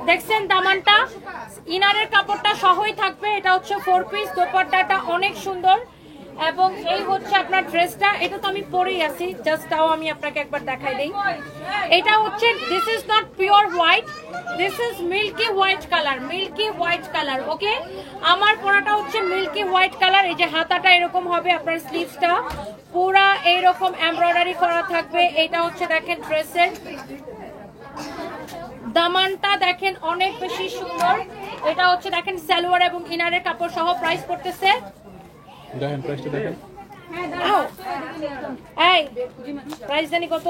দেখছেন দামানটা ইনারের কাপড়টা সহই থাকবে। এটা হচ্ছে 4 পিস, দোপাট্টাটা অনেক সুন্দর। এবং এই হচ্ছে আপনার ড্রেসটা, এটা তো আমি পরেই আছি, জাস্ট তাও আমি আপনাকে একবার দেখাই দেই। এটা হচ্ছে, this is not pure white, this is milky white colour, milky white colour, okay. আমার পরাটা হচ্ছে মিল্কি হোয়াইট কালার। এই যে হাতাটা এরকম হবে, আপনার স্লিভসটা পুরা এইরকম এমব্রয়ডারি করা থাকবে। এটা হচ্ছে দেখেন ড্রেসের দামানটা দেখেন অনেক বেশি সুন্দর। এটা হচ্ছে দেখেন সালোয়ার এবং ইনারের কাপড় সহ। প্রাইস পড়তেছে, দেখেন প্রাইসটা দেখেন, এই প্রাইস জানি কত,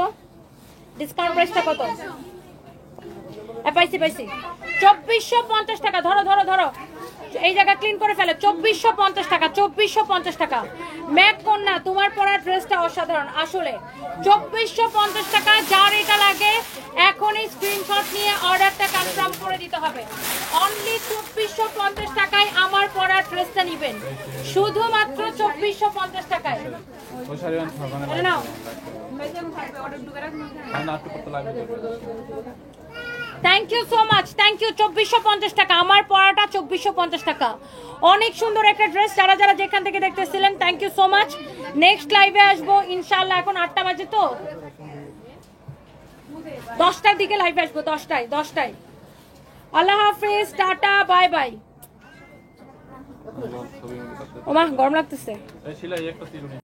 ডিসকাউন্ট প্রাইসটা কত? পাইছি 2450 টাকা। ধরো ধরো ধরো, এই জায়গা ক্লিন করে ফেলে। 2450 টাকা, 2450 টাকা। ম্যাক কন্যা, তোমার পরা ড্রেসটা অসাধারণ আসলে। 2450 টাকা। যার এটা লাগে এখনই স্ক্রিনশট নিয়ে অর্ডারটা কনফার্ম করে দিতে হবে। অনলি 2450 টাকায় আমার পরা ড্রেসটা নেবেন, শুধুমাত্র 2450 টাকায়। ওই শাড়ি মানে এটা নাও। না একটু করতে লাগবে। Thank you so much, thank you. 2450 টাকা, আমার পরাটা 2450 টাকা। অনেক সুন্দর একটা ড্রেস। যারা যারা যেখান থেকে দেখতেছিলেন thank you so much. Next লাইভে আসবো ইনশাআল্লাহ। এখন 8টা বাজে, তো 10টার দিকে লাইভে আসবো, 10টায়। আল্লাহ হাফেজ, টাটা, বাই বাই। ওমা গরম লাগতেছে। এই শিলা একটা তিরুনি